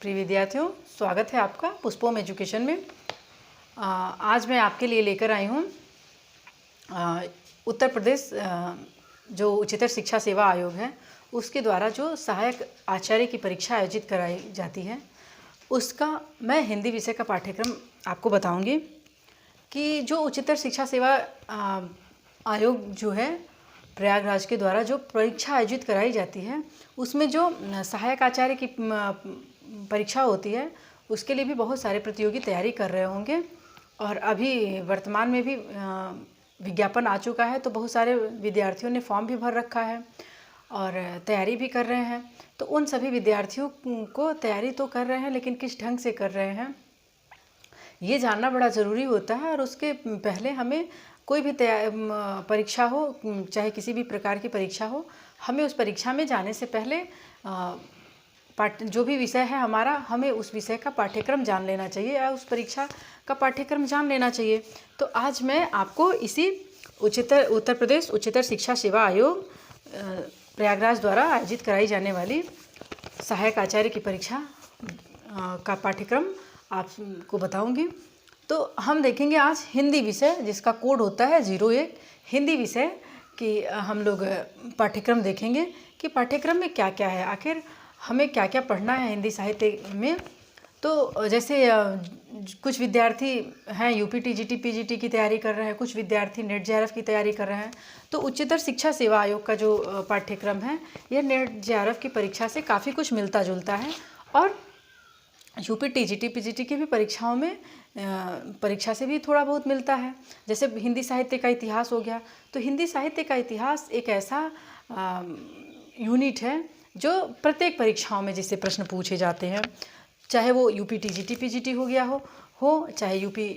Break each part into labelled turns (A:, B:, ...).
A: प्रिय विद्यार्थियों, स्वागत है आपका पुष्पोम एजुकेशन में। आज मैं आपके लिए लेकर आई हूँ उत्तर प्रदेश जो उच्चतर शिक्षा सेवा आयोग है उसके द्वारा जो सहायक आचार्य की परीक्षा आयोजित कराई जाती है उसका मैं हिंदी विषय का पाठ्यक्रम आपको बताऊंगी कि जो उच्चतर शिक्षा सेवा आयोग जो है प्रयागराज के द्वारा जो परीक्षा आयोजित कराई जाती है उसमें जो सहायक आचार्य की परीक्षा होती है उसके लिए भी बहुत सारे प्रतियोगी तैयारी कर रहे होंगे और अभी वर्तमान में भी विज्ञापन आ चुका है, तो बहुत सारे विद्यार्थियों ने फॉर्म भी भर रखा है और तैयारी भी कर रहे हैं। तो उन सभी विद्यार्थियों को तैयारी तो कर रहे हैं, लेकिन किस ढंग से कर रहे हैं ये जानना बड़ा ज़रूरी होता है। और उसके पहले हमें कोई भी परीक्षा हो, चाहे किसी भी प्रकार की परीक्षा हो, हमें उस परीक्षा में जाने से पहले जो भी विषय है हमारा, हमें उस विषय का पाठ्यक्रम जान लेना चाहिए या उस परीक्षा का पाठ्यक्रम जान लेना चाहिए। तो आज मैं आपको इसी उत्तर प्रदेश उच्चतर शिक्षा सेवा आयोग प्रयागराज द्वारा आयोजित कराई जाने वाली सहायक आचार्य की परीक्षा का पाठ्यक्रम आपको बताऊंगी। तो हम देखेंगे आज हिंदी विषय, जिसका कोड होता है 01 हिंदी विषय की हम लोग पाठ्यक्रम देखेंगे कि पाठ्यक्रम में क्या क्या है, आखिर हमें क्या क्या पढ़ना है हिंदी साहित्य में। तो जैसे कुछ विद्यार्थी हैं यूपी टीजीटी पीजीटी की तैयारी कर रहे हैं, कुछ विद्यार्थी नेट जेआरएफ की तैयारी कर रहे हैं। तो उच्चतर शिक्षा सेवा आयोग का जो पाठ्यक्रम है यह नेट जेआरएफ की परीक्षा से काफ़ी कुछ मिलता जुलता है और यूपी टीजीटी पीजीटी की भी परीक्षाओं में परीक्षा से भी थोड़ा बहुत मिलता है। जैसे हिंदी साहित्य का इतिहास हो गया, तो हिंदी साहित्य का इतिहास एक ऐसा यूनिट है जो प्रत्येक परीक्षाओं में जिससे प्रश्न पूछे जाते हैं, चाहे वो यूपी टीजीटी पीजीटी हो गया हो चाहे यूपी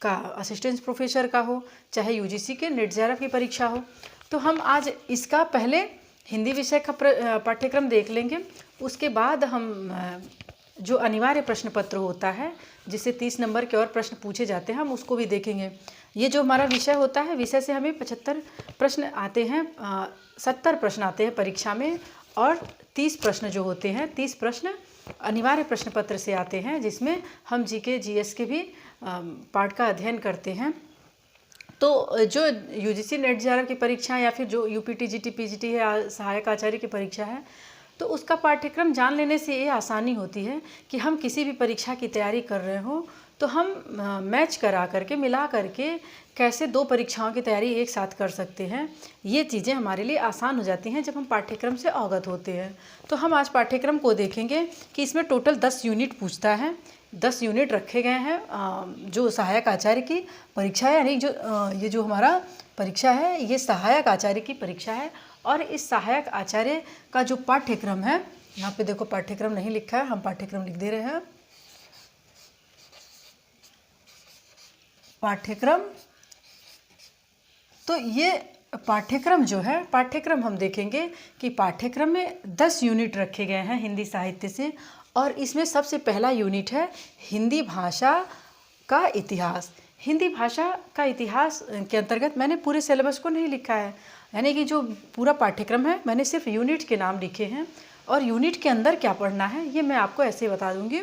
A: का असिस्टेंट प्रोफेसर का हो, चाहे यूजीसी के नेट जेआरएफ की परीक्षा हो। तो हम आज इसका पहले हिंदी विषय का पाठ्यक्रम देख लेंगे। उसके बाद हम जो अनिवार्य प्रश्न पत्र होता है जिससे 30 नंबर के और प्रश्न पूछे जाते हैं, हम उसको भी देखेंगे। ये जो हमारा विषय होता है, विषय से हमें 75 प्रश्न आते हैं, 70 प्रश्न आते हैं परीक्षा में और 30 प्रश्न जो होते हैं, 30 प्रश्न अनिवार्य प्रश्न पत्र से आते हैं, जिसमें हम जीके जीएस के भी पार्ट का अध्ययन करते हैं। तो जो यूजीसी नेट जेआरएफ की परीक्षा या फिर जो यूपी टीजीटी पीजीटी है सहायक आचार्य की परीक्षा है, तो उसका पाठ्यक्रम जान लेने से ये आसानी होती है कि हम किसी भी परीक्षा की तैयारी कर रहे हो तो हम मैच करा करके, मिला करके कैसे दो परीक्षाओं की तैयारी एक साथ कर सकते हैं। ये चीज़ें हमारे लिए आसान हो जाती हैं जब हम पाठ्यक्रम से अवगत होते हैं। तो हम आज पाठ्यक्रम को देखेंगे कि इसमें टोटल 10 यूनिट पूछता है, 10 यूनिट रखे गए हैं जो सहायक आचार्य की परीक्षा है। यानी ये जो हमारा परीक्षा है ये सहायक आचार्य की परीक्षा है। और इस सहायक आचार्य का जो पाठ्यक्रम है, यहाँ पे देखो पाठ्यक्रम नहीं लिखा है, हम पाठ्यक्रम लिख दे रहे हैं। पाठ्यक्रम, तो ये पाठ्यक्रम जो है, पाठ्यक्रम हम देखेंगे कि पाठ्यक्रम में 10 यूनिट रखे गए हैं हिंदी साहित्य से। और इसमें सबसे पहला यूनिट है हिंदी भाषा का इतिहास। हिंदी भाषा का इतिहास के अंतर्गत मैंने पूरे सिलेबस को नहीं लिखा है, यानी कि जो पूरा पाठ्यक्रम है मैंने सिर्फ यूनिट के नाम लिखे हैं। और यूनिट के अंदर क्या पढ़ना है ये मैं आपको ऐसे बता दूंगी,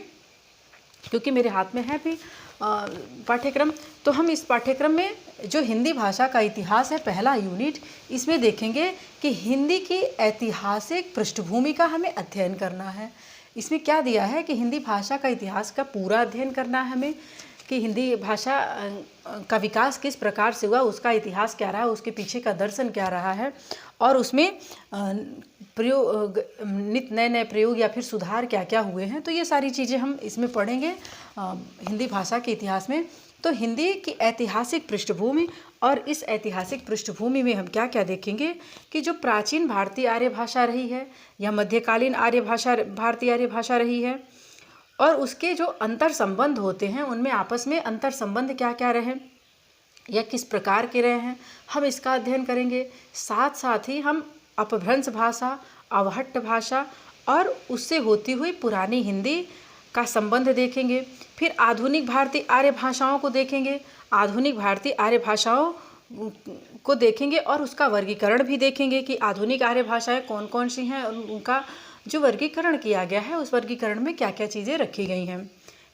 A: क्योंकि मेरे हाथ में है भी पाठ्यक्रम। तो हम इस पाठ्यक्रम में जो हिंदी भाषा का इतिहास है पहला यूनिट, इसमें देखेंगे कि हिंदी की ऐतिहासिक पृष्ठभूमि का हमें अध्ययन करना है। इसमें क्या दिया है कि हिंदी भाषा का इतिहास का पूरा अध्ययन करना है हमें, कि हिंदी भाषा का विकास किस प्रकार से हुआ, उसका इतिहास क्या रहा, उसके पीछे का दर्शन क्या रहा है, और उसमें प्रयोग, नित नए नए प्रयोग या फिर सुधार क्या क्या हुए हैं। तो ये सारी चीज़ें हम इसमें पढ़ेंगे हिंदी भाषा के इतिहास में। तो हिंदी की ऐतिहासिक पृष्ठभूमि, और इस ऐतिहासिक पृष्ठभूमि में हम क्या क्या देखेंगे कि जो प्राचीन भारतीय आर्य भाषा रही है या मध्यकालीन भारतीय आर्य भाषा रही है, और उसके जो अंतर संबंध होते हैं उनमें आपस में अंतर संबंध क्या क्या रहे या किस प्रकार के रहे हैं, हम इसका अध्ययन करेंगे। साथ साथ ही हम अपभ्रंश भाषा, अवहट्ट भाषा और उससे होती हुई पुरानी हिंदी का संबंध देखेंगे। फिर आधुनिक भारतीय आर्य भाषाओं को देखेंगे, आधुनिक भारतीय आर्य भाषाओं को देखेंगे और उसका वर्गीकरण भी देखेंगे कि आधुनिक आर्य भाषाएं कौन कौन सी हैं, उनका जो वर्गीकरण किया गया है उस वर्गीकरण में क्या क्या चीज़ें रखी गई हैं।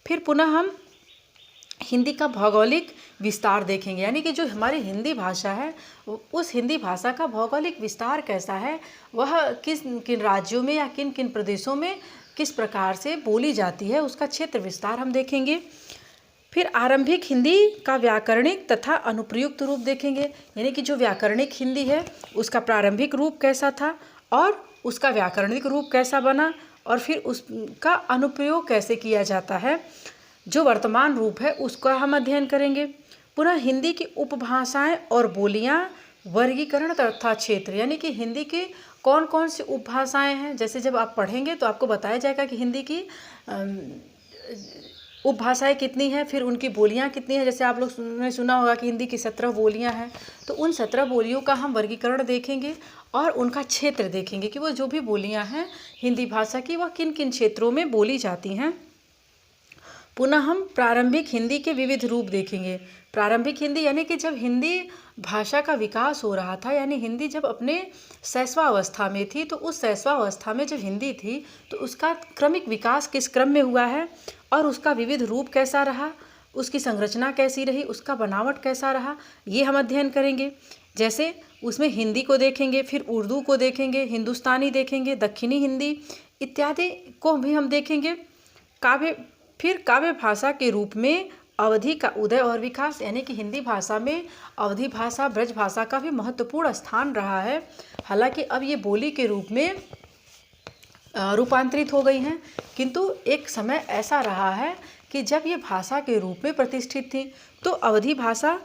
A: फिर पुनः हम हिंदी का भौगोलिक विस्तार देखेंगे, यानी कि जो हमारी हिंदी भाषा है उस हिंदी भाषा का भौगोलिक विस्तार कैसा है, वह किन किन राज्यों में या किन किन प्रदेशों में किस प्रकार से बोली जाती है, उसका क्षेत्र विस्तार हम देखेंगे। फिर आरंभिक हिंदी का व्याकरणिक तथा अनुप्रयुक्त रूप देखेंगे, यानी कि जो व्याकरणिक हिंदी है उसका प्रारंभिक रूप कैसा था और उसका व्याकरणिक रूप कैसा बना, और फिर उसका अनुप्रयोग कैसे किया जाता है, जो वर्तमान रूप है उसका हम अध्ययन करेंगे। पुनः हिंदी की उपभाषाएं और बोलियां, वर्गीकरण तथा क्षेत्र, यानी कि हिंदी की कौन कौन सी उपभाषाएं हैं। जैसे जब आप पढ़ेंगे तो आपको बताया जाएगा कि हिंदी की उपभाषाएं कितनी हैं, फिर उनकी बोलियां कितनी हैं। जैसे आप लोग ने सुना होगा कि हिंदी की 17 बोलियां हैं, तो उन 17 बोलियों का हम वर्गीकरण देखेंगे और उनका क्षेत्र देखेंगे कि वो जो भी बोलियां हैं हिंदी भाषा की वह किन किन क्षेत्रों में बोली जाती हैं। पुनः हम प्रारंभिक हिंदी के विविध रूप देखेंगे। प्रारंभिक हिंदी यानी कि जब हिंदी भाषा का विकास हो रहा था, यानी हिंदी जब अपने शैशवावस्था में थी, तो उस शैशवावस्था में जब हिंदी थी तो उसका क्रमिक विकास किस क्रम में हुआ है और उसका विविध रूप कैसा रहा, उसकी संरचना कैसी रही, उसका बनावट कैसा रहा, ये हम अध्ययन करेंगे। जैसे उसमें हिंदी को देखेंगे, फिर उर्दू को देखेंगे, हिंदुस्तानी देखेंगे, दक्षिणी हिंदी इत्यादि को भी हम देखेंगे। फिर काव्य भाषा के रूप में अवधि का उदय और विकास, यानी कि हिंदी भाषा में अवधि भाषा, ब्रज भाषा का भी महत्वपूर्ण स्थान रहा है। हालांकि अब ये बोली के रूप में रूपांतरित हो गई हैं, किंतु एक समय ऐसा रहा है कि जब ये भाषा के रूप में प्रतिष्ठित थी, तो अवधि भाषा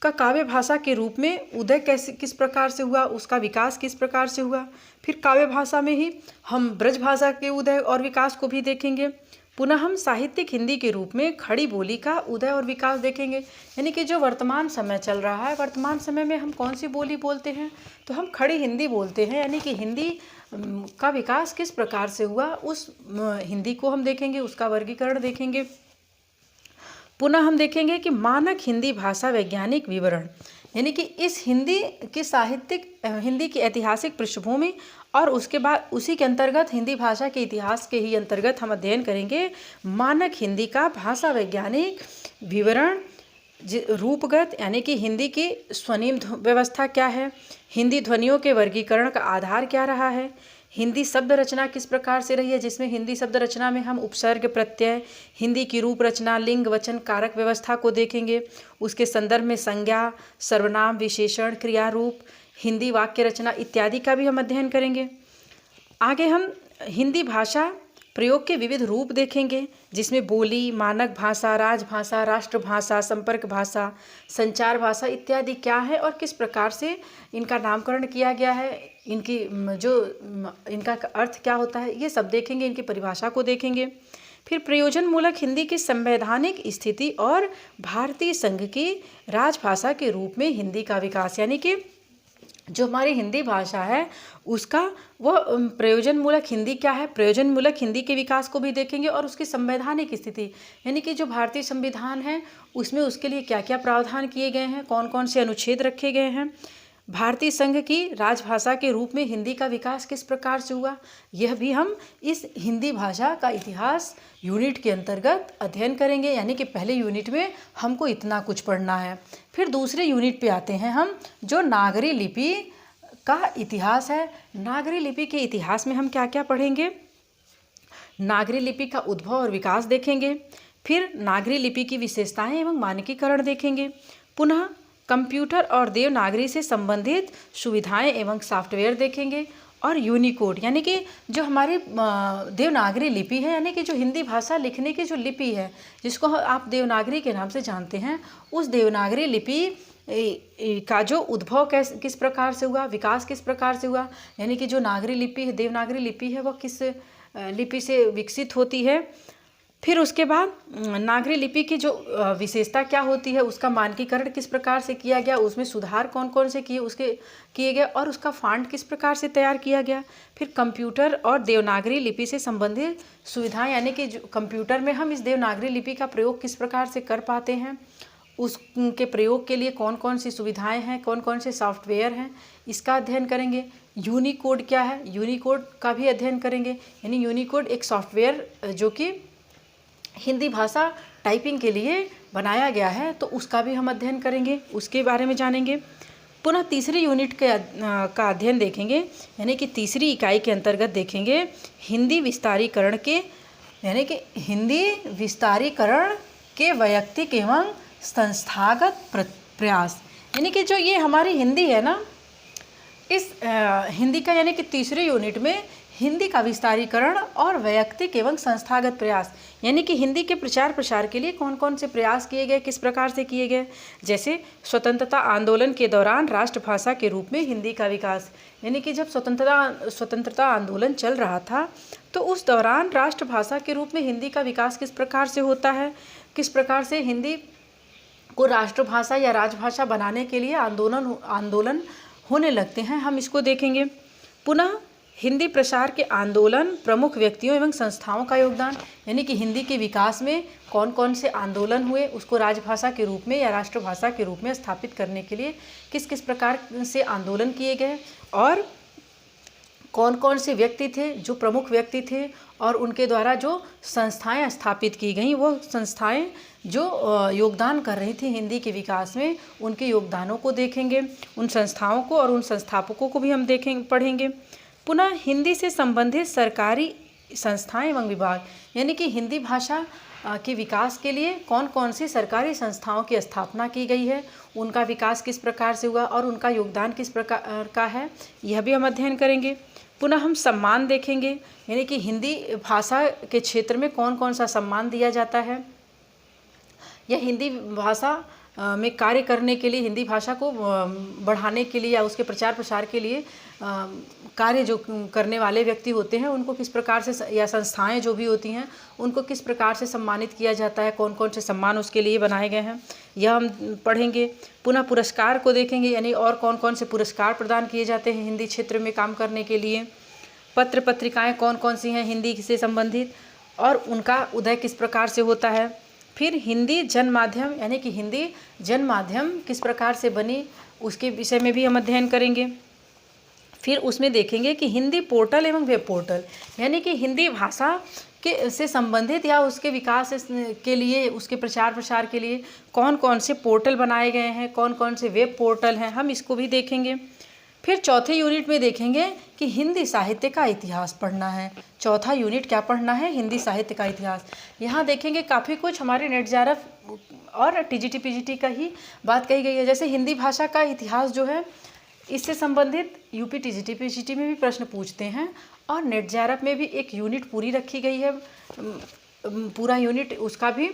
A: का काव्य भाषा के रूप में उदय किस प्रकार से हुआ, उसका विकास किस प्रकार से हुआ। फिर काव्य भाषा में ही हम ब्रज भाषा के उदय और विकास को भी देखेंगे। पुनः हम साहित्यिक हिंदी के रूप में खड़ी बोली का उदय और विकास देखेंगे, यानी कि जो वर्तमान समय चल रहा है, वर्तमान समय में हम कौन सी बोली बोलते हैं, तो हम खड़ी हिंदी बोलते हैं, यानी कि हिंदी का विकास किस प्रकार से हुआ उस हिंदी को हम देखेंगे, उसका वर्गीकरण देखेंगे। पुनः हम देखेंगे कि मानक हिंदी भाषा वैज्ञानिक विवरण, यानी कि इस हिंदी की साहित्यिक, हिंदी की ऐतिहासिक पृष्ठभूमि और उसके बाद उसी के अंतर्गत हिंदी भाषा के इतिहास के ही अंतर्गत हम अध्ययन करेंगे मानक हिंदी का भाषा वैज्ञानिक विवरण, रूपगत, यानी कि हिंदी की स्वनिम व्यवस्था क्या है, हिंदी ध्वनियों के वर्गीकरण का आधार क्या रहा है, हिंदी शब्द रचना किस प्रकार से रही है, जिसमें हिंदी शब्द रचना में हम उपसर्ग, प्रत्यय, हिंदी की रूप रचना, लिंग, वचन, कारक व्यवस्था को देखेंगे। उसके संदर्भ में संज्ञा, सर्वनाम, विशेषण, क्रिया रूप, हिंदी वाक्य रचना इत्यादि का भी हम अध्ययन करेंगे। आगे हम हिंदी भाषा प्रयोग के विविध रूप देखेंगे, जिसमें बोली, मानक भाषा, राजभाषा, राष्ट्रभाषा, संपर्क भाषा, संचार भाषा इत्यादि क्या है और किस प्रकार से इनका नामकरण किया गया है, इनकी इनका अर्थ क्या होता है, ये सब देखेंगे, इनकी परिभाषा को देखेंगे। फिर प्रयोजन मूलक हिंदी की संवैधानिक स्थिति और भारतीय संघ की राजभाषा के रूप में हिंदी का विकास, यानी कि जो हमारी हिंदी भाषा है उसका वो प्रयोजन मूलक हिंदी क्या है, प्रयोजन मूलक हिंदी के विकास को भी देखेंगे और उसकी संवैधानिक स्थिति, यानी कि जो भारतीय संविधान है उसमें उसके लिए क्या क्या प्रावधान किए गए हैं, कौन कौन से अनुच्छेद रखे गए हैं, भारतीय संघ की राजभाषा के रूप में हिंदी का विकास किस प्रकार से हुआ, यह भी हम इस हिंदी भाषा का इतिहास यूनिट के अंतर्गत अध्ययन करेंगे। यानी कि पहले यूनिट में हमको इतना कुछ पढ़ना है। फिर दूसरे यूनिट पे आते हैं हम, जो नागरी लिपि का इतिहास है। नागरी लिपि के इतिहास में हम क्या क्या पढ़ेंगे, नागरी लिपि का उद्भव और विकास देखेंगे, फिर नागरी लिपि की विशेषताएं एवं मानकीकरण देखेंगे, पुनः कंप्यूटर और देवनागरी से संबंधित सुविधाएं एवं सॉफ्टवेयर देखेंगे, और यूनिकोड, यानी कि जो हमारी देवनागरी लिपि है, यानी कि जो हिंदी भाषा लिखने की जो लिपि है, जिसको आप देवनागरी के नाम से जानते हैं, उस देवनागरी लिपि का जो उद्भव किस प्रकार से हुआ, विकास किस प्रकार से हुआ, यानी कि जो नागरी लिपि है, देवनागरी लिपि है, वह किस लिपि से विकसित होती है। फिर उसके बाद नागरी लिपि की जो विशेषता क्या होती है, उसका मानकीकरण किस प्रकार से किया गया, उसमें सुधार कौन कौन से किए गए और उसका फॉन्ट किस प्रकार से तैयार किया गया। फिर कंप्यूटर और देवनागरी लिपि से संबंधित सुविधाएं, यानी कि जो कंप्यूटर में हम इस देवनागरी लिपि का प्रयोग किस प्रकार से कर पाते हैं, उसके प्रयोग के लिए कौन कौन सी सुविधाएं हैं, कौन कौन से सॉफ्टवेयर हैं, इसका अध्ययन करेंगे। यूनिकोड क्या है, यूनिकोड का भी अध्ययन करेंगे। यानी यूनिकोड एक सॉफ्टवेयर जो कि हिंदी भाषा टाइपिंग के लिए बनाया गया है, तो उसका भी हम अध्ययन करेंगे, उसके बारे में जानेंगे। पुनः तीसरी यूनिट का अध्ययन देखेंगे, यानी कि तीसरी इकाई के अंतर्गत देखेंगे हिंदी विस्तारीकरण के, यानी कि हिंदी विस्तारीकरण के वैयक्तिक एवं संस्थागत प्रयास। यानी कि जो ये हमारी हिंदी है ना, इस हिंदी का यानी कि तीसरे यूनिट में हिंदी का विस्तारीकरण और वैयक्तिक एवं संस्थागत प्रयास, यानी कि हिंदी के प्रचार प्रसार के लिए कौन कौन से प्रयास किए गए, किस प्रकार से किए गए। जैसे स्वतंत्रता आंदोलन के दौरान राष्ट्रभाषा के रूप में हिंदी का विकास, यानी कि जब स्वतंत्रता आंदोलन चल रहा था तो उस दौरान राष्ट्रभाषा के रूप में हिंदी का विकास किस प्रकार से होता है, किस प्रकार से हिंदी को राष्ट्रभाषा या राजभाषा बनाने के लिए आंदोलन होने लगते हैं, हम इसको देखेंगे। पुनः हिंदी प्रसार के आंदोलन, प्रमुख व्यक्तियों एवं संस्थाओं का योगदान, यानी कि हिंदी के विकास में कौन कौन से आंदोलन हुए, उसको राजभाषा के रूप में या राष्ट्रभाषा के रूप में स्थापित करने के लिए किस किस प्रकार से आंदोलन किए गए, और कौन कौन से व्यक्ति थे जो प्रमुख व्यक्ति थे, और उनके द्वारा जो संस्थाएं स्थापित की गईं, वो संस्थाएं जो योगदान कर रही थी हिंदी के विकास में, उनके योगदानों को देखेंगे, उन संस्थाओं को और उन संस्थापकों को भी हम पढ़ेंगे। पुनः हिंदी से संबंधित सरकारी संस्थाएं एवं विभाग, यानी कि हिंदी भाषा के विकास के लिए कौन कौन सी सरकारी संस्थाओं की स्थापना की गई है, उनका विकास किस प्रकार से हुआ और उनका योगदान किस प्रकार का है, यह भी हम अध्ययन करेंगे। पुनः हम सम्मान देखेंगे, यानी कि हिंदी भाषा के क्षेत्र में कौन कौन सा सम्मान दिया जाता है, या हिंदी भाषा में कार्य करने के लिए, हिंदी भाषा को बढ़ाने के लिए या उसके प्रचार प्रसार के लिए कार्य जो करने वाले व्यक्ति होते हैं उनको किस प्रकार से, या संस्थाएं जो भी होती हैं उनको किस प्रकार से सम्मानित किया जाता है, कौन कौन से सम्मान उसके लिए बनाए गए हैं, यह हम पढ़ेंगे। पुनः पुरस्कार को देखेंगे, यानी और कौन कौन से पुरस्कार प्रदान किए जाते हैं हिंदी क्षेत्र में काम करने के लिए। पत्र पत्रिकाएँ कौन कौन सी हैं हिंदी से संबंधित और उनका उदय किस प्रकार से होता है। फिर हिंदी जन माध्यम, यानी कि हिंदी जन माध्यम किस प्रकार से बनी, उसके विषय में भी हम अध्ययन करेंगे। फिर उसमें देखेंगे कि हिंदी पोर्टल एवं वेब पोर्टल, यानी कि हिंदी भाषा के से संबंधित या उसके विकास के लिए, उसके प्रचार प्रसार के लिए कौन कौन से पोर्टल बनाए गए हैं, कौन कौन से वेब पोर्टल हैं, हम इसको भी देखेंगे। फिर चौथे यूनिट में देखेंगे कि हिंदी साहित्य का इतिहास पढ़ना है। चौथा यूनिट क्या पढ़ना है, हिंदी साहित्य का इतिहास। यहाँ देखेंगे काफ़ी कुछ हमारे नेट जेआरएफ और टीजीटी पीजीटी का ही बात कही गई है। जैसे हिंदी भाषा का इतिहास जो है, इससे संबंधित यूपी टीजीटी पीजीटी में भी प्रश्न पूछते हैं, और नेट जेआरएफ में भी एक यूनिट पूरी रखी गई है, पूरा यूनिट उसका भी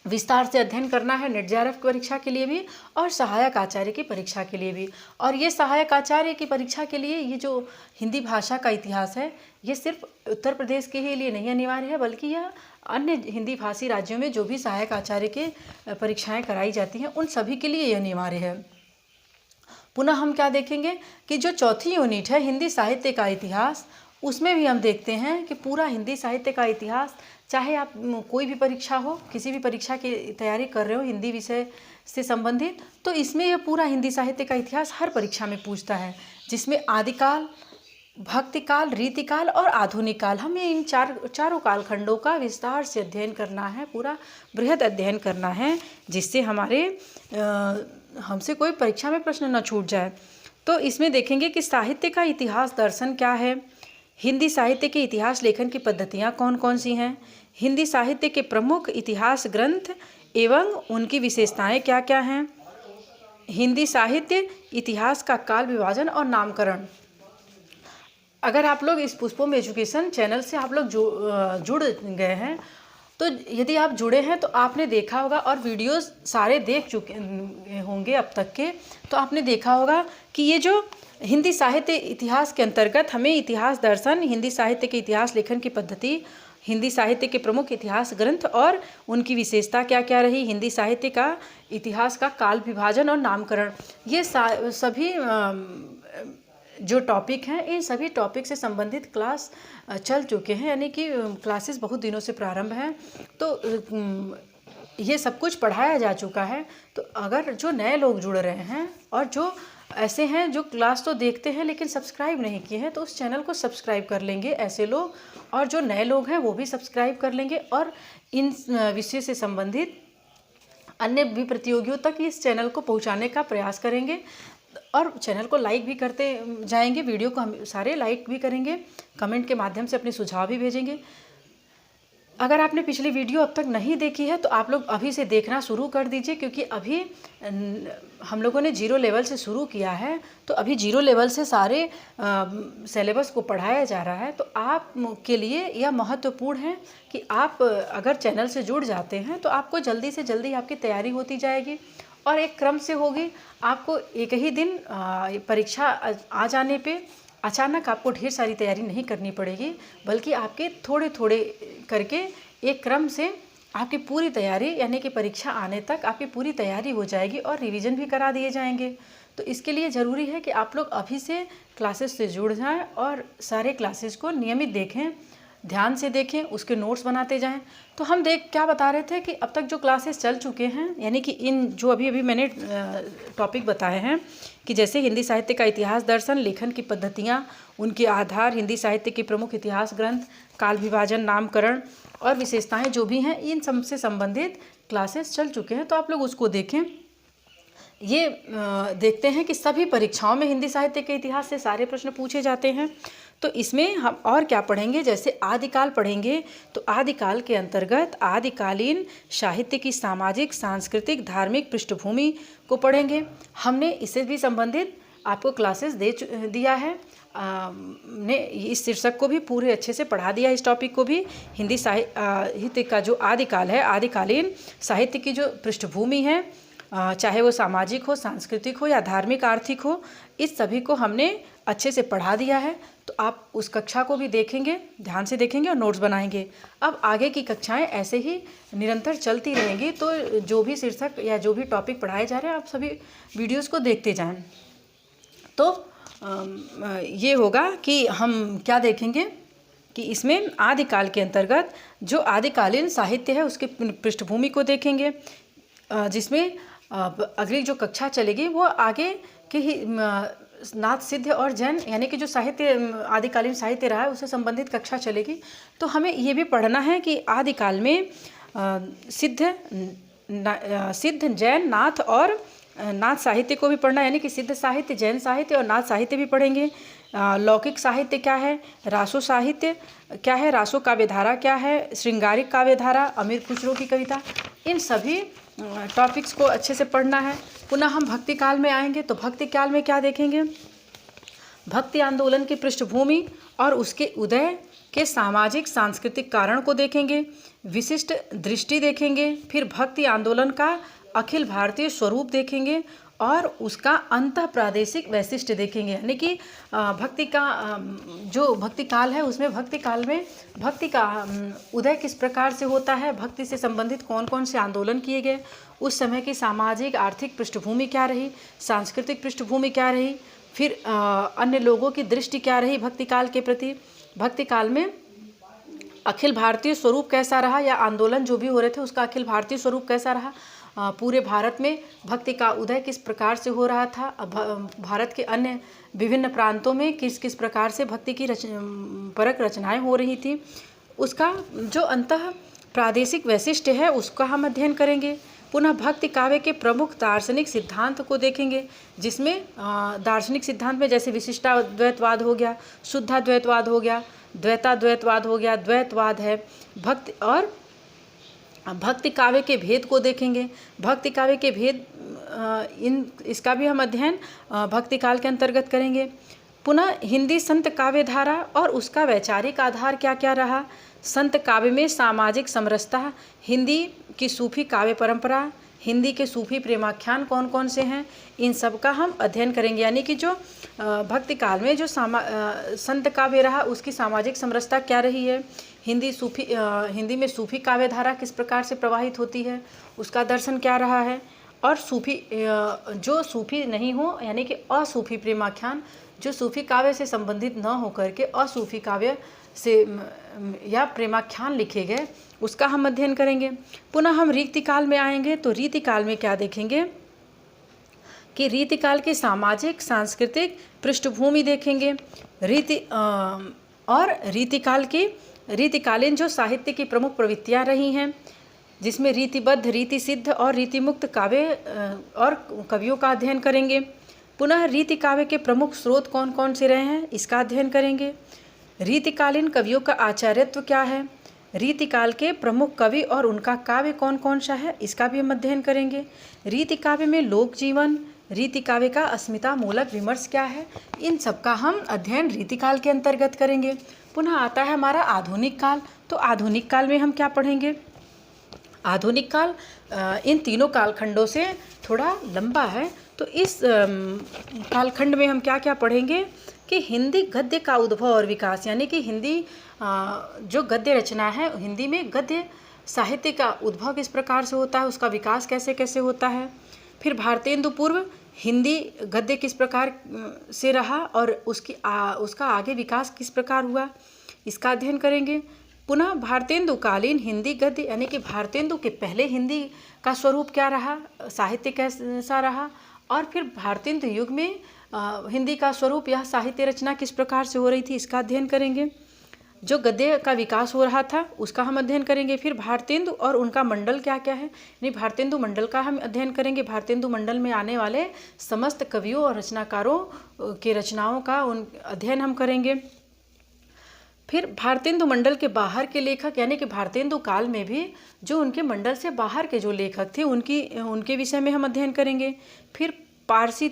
A: विस्तार से अध्ययन करना है नेट जेआरएफ की परीक्षा के लिए भी और सहायक आचार्य की परीक्षा के लिए भी। और ये सहायक आचार्य की परीक्षा के लिए ये जो हिंदी भाषा का इतिहास है, ये सिर्फ उत्तर प्रदेश के ही लिए नहीं अनिवार्य है, बल्कि यह अन्य हिंदी भाषी राज्यों में जो भी सहायक आचार्य के परीक्षाएं कराई जाती हैं उन सभी के लिए ये अनिवार्य है। पुनः हम क्या देखेंगे कि जो चौथी यूनिट है हिंदी साहित्य का इतिहास, उसमें भी हम देखते हैं कि पूरा हिंदी साहित्य का इतिहास, चाहे आप कोई भी परीक्षा हो, किसी भी परीक्षा की तैयारी कर रहे हो हिंदी विषय से संबंधित, तो इसमें यह पूरा हिंदी साहित्य का इतिहास हर परीक्षा में पूछता है, जिसमें आदिकाल, भक्तिकाल, रीतिकाल और आधुनिक काल, हमें इन चारों कालखंडों का विस्तार से अध्ययन करना है, पूरा बृहद अध्ययन करना है, जिससे हमसे कोई परीक्षा में प्रश्न न छूट जाए। तो इसमें देखेंगे कि साहित्य का इतिहास दर्शन क्या है, हिंदी साहित्य के इतिहास लेखन की पद्धतियाँ कौन कौन सी हैं, हिंदी साहित्य के प्रमुख इतिहास ग्रंथ एवं उनकी विशेषताएं क्या क्या हैं, हिंदी साहित्य इतिहास का काल विभाजन और नामकरण। अगर आप लोग इस पुष्पम एजुकेशन चैनल से आप लोग जुड़ गए हैं, तो यदि आप जुड़े हैं तो आपने देखा होगा, और वीडियोस सारे देख चुके होंगे अब तक के, तो आपने देखा होगा कि ये जो हिंदी साहित्य इतिहास के अंतर्गत हमें इतिहास दर्शन, हिंदी साहित्य के इतिहास लेखन की पद्धति, हिंदी साहित्य के प्रमुख इतिहास ग्रंथ और उनकी विशेषता क्या क्या रही, हिंदी साहित्य का इतिहास का काल विभाजन और नामकरण, ये सभी जो टॉपिक हैं, इन सभी टॉपिक से संबंधित क्लास चल चुके हैं, यानी कि क्लासेस बहुत दिनों से प्रारंभ हैं, तो ये सब कुछ पढ़ाया जा चुका है। तो अगर जो नए लोग जुड़ रहे हैं और जो ऐसे हैं जो क्लास तो देखते हैं लेकिन सब्सक्राइब नहीं किए हैं, तो उस चैनल को सब्सक्राइब कर लेंगे ऐसे लोग, और जो नए लोग हैं वो भी सब्सक्राइब कर लेंगे और इन विषय से संबंधित अन्य भी प्रतियोगियों तक इस चैनल को पहुंचाने का प्रयास करेंगे और चैनल को लाइक भी करते जाएंगे, वीडियो को हम सारे लाइक भी करेंगे, कमेंट के माध्यम से अपने सुझाव भी भेजेंगे। अगर आपने पिछली वीडियो अब तक नहीं देखी है तो आप लोग अभी से देखना शुरू कर दीजिए, क्योंकि अभी हम लोगों ने 0 लेवल से शुरू किया है, तो अभी 0 लेवल से सारे सिलेबस को पढ़ाया जा रहा है। तो आप के लिए यह महत्वपूर्ण है कि आप अगर चैनल से जुड़ जाते हैं तो आपको जल्दी से जल्दी आपकी तैयारी होती जाएगी और एक क्रम से होगी। आपको एक ही दिन परीक्षा आ जाने पे अचानक आपको ढेर सारी तैयारी नहीं करनी पड़ेगी, बल्कि आपके थोड़े थोड़े करके एक क्रम से आपकी पूरी तैयारी, यानी कि परीक्षा आने तक आपकी पूरी तैयारी हो जाएगी और रिवीजन भी करा दिए जाएंगे। तो इसके लिए ज़रूरी है कि आप लोग अभी से क्लासेस से जुड़ जाएं और सारे क्लासेस को नियमित देखें, ध्यान से देखें, उसके नोट्स बनाते जाएं। तो हम क्या बता रहे थे कि अब तक जो क्लासेस चल चुके हैं, यानी कि इन जो अभी मैंने टॉपिक बताए हैं कि जैसे हिंदी साहित्य का इतिहास दर्शन, लेखन की पद्धतियाँ, उनके आधार, हिंदी साहित्य के प्रमुख इतिहास ग्रंथ, काल विभाजन, नामकरण और विशेषताएं जो भी हैं, इन सब से संबंधित क्लासेस चल चुके हैं। तो आप लोग उसको देखें। ये देखते हैं कि सभी परीक्षाओं में हिंदी साहित्य के इतिहास से सारे प्रश्न पूछे जाते हैं। तो इसमें हम और क्या पढ़ेंगे, जैसे आदिकाल पढ़ेंगे। तो आदिकाल के अंतर्गत आदिकालीन साहित्य की सामाजिक, सांस्कृतिक, धार्मिक पृष्ठभूमि को पढ़ेंगे। हमने इससे भी संबंधित आपको क्लासेस दिया है, ने इस शीर्षक को भी पूरे अच्छे से पढ़ा दिया। इस टॉपिक को भी, हिंदी साहित्य का जो आदिकाल है, आदिकालीन साहित्य की जो पृष्ठभूमि है, चाहे वो सामाजिक हो, सांस्कृतिक हो या धार्मिक, आर्थिक हो, इस सभी को हमने अच्छे से पढ़ा दिया है। तो आप उस कक्षा को भी देखेंगे, ध्यान से देखेंगे और नोट्स बनाएंगे। अब आगे की कक्षाएं ऐसे ही निरंतर चलती रहेंगी, तो जो भी शीर्षक या जो भी टॉपिक पढ़ाए जा रहे हैं, आप सभी वीडियोस को देखते जाएं। तो ये होगा कि हम क्या देखेंगे कि इसमें आदिकाल के अंतर्गत जो आदिकालीन साहित्य है उसकी पृष्ठभूमि को देखेंगे, जिसमें अगली जो कक्षा चलेगी वो आगे के ही नाथ, सिद्ध और जैन, यानी कि जो साहित्य आदिकालीन साहित्य रहा है उससे संबंधित कक्षा चलेगी। तो हमें ये भी पढ़ना है कि आदिकाल में सिद्ध, जैन, नाथ और नाथ साहित्य को भी पढ़ना, यानी कि सिद्ध साहित्य, जैन साहित्य और नाथ साहित्य भी पढ़ेंगे। लौकिक साहित्य क्या है, रासो साहित्य क्या है, रासो काव्यधारा क्या है, श्रृंगारिक काव्यधारा, अमीर खुसरो की कविता, इन सभी टॉपिक्स को अच्छे से पढ़ना है। पुनः हम भक्ति काल में आएंगे तो भक्ति काल में क्या देखेंगे, भक्ति आंदोलन की पृष्ठभूमि और उसके उदय के सामाजिक सांस्कृतिक कारण को देखेंगे, विशिष्ट दृष्टि देखेंगे, फिर भक्ति आंदोलन का अखिल भारतीय स्वरूप देखेंगे और उसका अंतः प्रादेशिक वैशिष्ट्य देखेंगे। यानी कि भक्ति का जो भक्ति काल है उसमें भक्ति काल में भक्ति का उदय किस प्रकार से होता है, भक्ति से संबंधित कौन कौन से आंदोलन किए गए, उस समय की सामाजिक आर्थिक पृष्ठभूमि क्या रही, सांस्कृतिक पृष्ठभूमि क्या रही, फिर अन्य लोगों की दृष्टि क्या रही भक्ति काल के प्रति, भक्ति काल में अखिल भारतीय स्वरूप कैसा रहा, या आंदोलन जो भी हो रहे थे उसका अखिल भारतीय स्वरूप कैसा रहा, पूरे भारत में भक्ति का उदय किस प्रकार से हो रहा था, भारत के अन्य विभिन्न प्रांतों में किस किस प्रकार से भक्ति की परक रचनाएं हो रही थी, उसका जो अंतः प्रादेशिक वैशिष्ट्य है उसका हम अध्ययन करेंगे। पुनः भक्ति काव्य के प्रमुख दार्शनिक सिद्धांत को देखेंगे, जिसमें दार्शनिक सिद्धांत में जैसे विशिष्टाद्वैतवाद हो गया, शुद्धाद्वैतवाद हो गया, द्वैताद्वैतवाद हो गया, द्वैतवाद है भक्ति, और भक्ति काव्य के भेद को देखेंगे। भक्ति काव्य के भेद इसका भी हम अध्ययन भक्ति काल के अंतर्गत करेंगे। पुनः हिंदी संत काव्य धारा और उसका वैचारिक आधार क्या क्या रहा, संत काव्य में सामाजिक समरसता, हिंदी की सूफी काव्य परंपरा, हिंदी के सूफी प्रेमाख्यान कौन कौन से हैं, इन सब का हम अध्ययन करेंगे। यानी कि जो भक्ति काल में जो संत काव्य रहा उसकी सामाजिक समरसता क्या रही है, हिंदी में सूफी काव्य धारा किस प्रकार से प्रवाहित होती है, उसका दर्शन क्या रहा है, और सूफी जो सूफी नहीं हो यानी कि असूफी प्रेमाख्यान, जो सूफी काव्य से संबंधित न होकर के असूफी काव्य से या प्रेमाख्यान लिखे गए, उसका हम अध्ययन करेंगे। पुनः हम रीतिकाल में आएंगे तो रीतिकाल में क्या देखेंगे कि रीतिकाल के सामाजिक सांस्कृतिक पृष्ठभूमि देखेंगे। और रीतिकालीन जो साहित्य की प्रमुख प्रवृत्तियाँ रही हैं, जिसमें रीतिबद्ध, रीति सिद्ध और रीतिमुक्त काव्य और कवियों का अध्ययन करेंगे। पुनः रीति काव्य के प्रमुख स्रोत कौन कौन से रहे हैं, इसका अध्ययन करेंगे। रीतिकालीन कवियों का आचार्यत्व क्या है, रीतिकाल के प्रमुख कवि और उनका काव्य कौन कौन सा है, इसका भी हम अध्ययन करेंगे। रीति काव्य में लोक जीवन, रीति काव्य का अस्मिता मूलक विमर्श क्या है, इन सब का हम अध्ययन रीतिकाल के अंतर्गत करेंगे। पुनः आता है हमारा आधुनिक काल। तो आधुनिक काल में हम क्या पढ़ेंगे? आधुनिक काल इन तीनों कालखंडों से थोड़ा लंबा है। तो इस कालखंड में हम क्या क्या पढ़ेंगे कि हिंदी गद्य का उद्भव और विकास, यानी कि हिंदी जो गद्य रचना है, हिंदी में गद्य साहित्य का उद्भव किस प्रकार से होता है, उसका विकास कैसे कैसे होता है। फिर भारतेंदु पूर्व हिंदी गद्य किस प्रकार से रहा और उसका आगे विकास किस प्रकार हुआ, इसका अध्ययन करेंगे। पुनः भारतेंदु कालीन हिंदी गद्य, यानी कि भारतेंदु के पहले हिंदी का स्वरूप क्या रहा, साहित्य कैसा रहा, और फिर भारतेंदु युग में हिंदी का स्वरूप या साहित्य रचना किस प्रकार से हो रही थी, इसका अध्ययन करेंगे। जो गद्य का विकास हो रहा था उसका हम अध्ययन करेंगे। फिर भारतेंदु और उनका मंडल क्या क्या है, यानी भारतेंदु मंडल का हम अध्ययन करेंगे। भारतेंदु मंडल में आने वाले समस्त कवियों और रचनाकारों के रचनाओं का अध्ययन हम करेंगे। फिर भारतेंदु मंडल के बाहर के लेखक, यानी कि भारतेंदु काल में भी जो उनके मंडल से बाहर के जो लेखक थे उनके विषय में हम अध्ययन करेंगे। फिर पारसी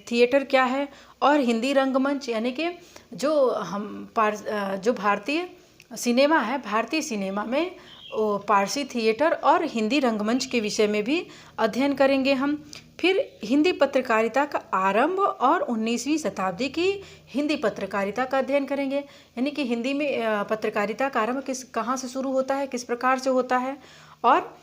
A: थिएटर क्या है और हिंदी रंगमंच, यानी कि जो भारतीय सिनेमा है, भारतीय सिनेमा में पारसी थिएटर और हिंदी रंगमंच के विषय में भी अध्ययन करेंगे हम। फिर हिंदी पत्रकारिता का आरंभ और 19वीं शताब्दी की हिंदी पत्रकारिता का अध्ययन करेंगे, यानी कि हिंदी में पत्रकारिता का आरंभ कहाँ से शुरू होता है, किस प्रकार से होता है, और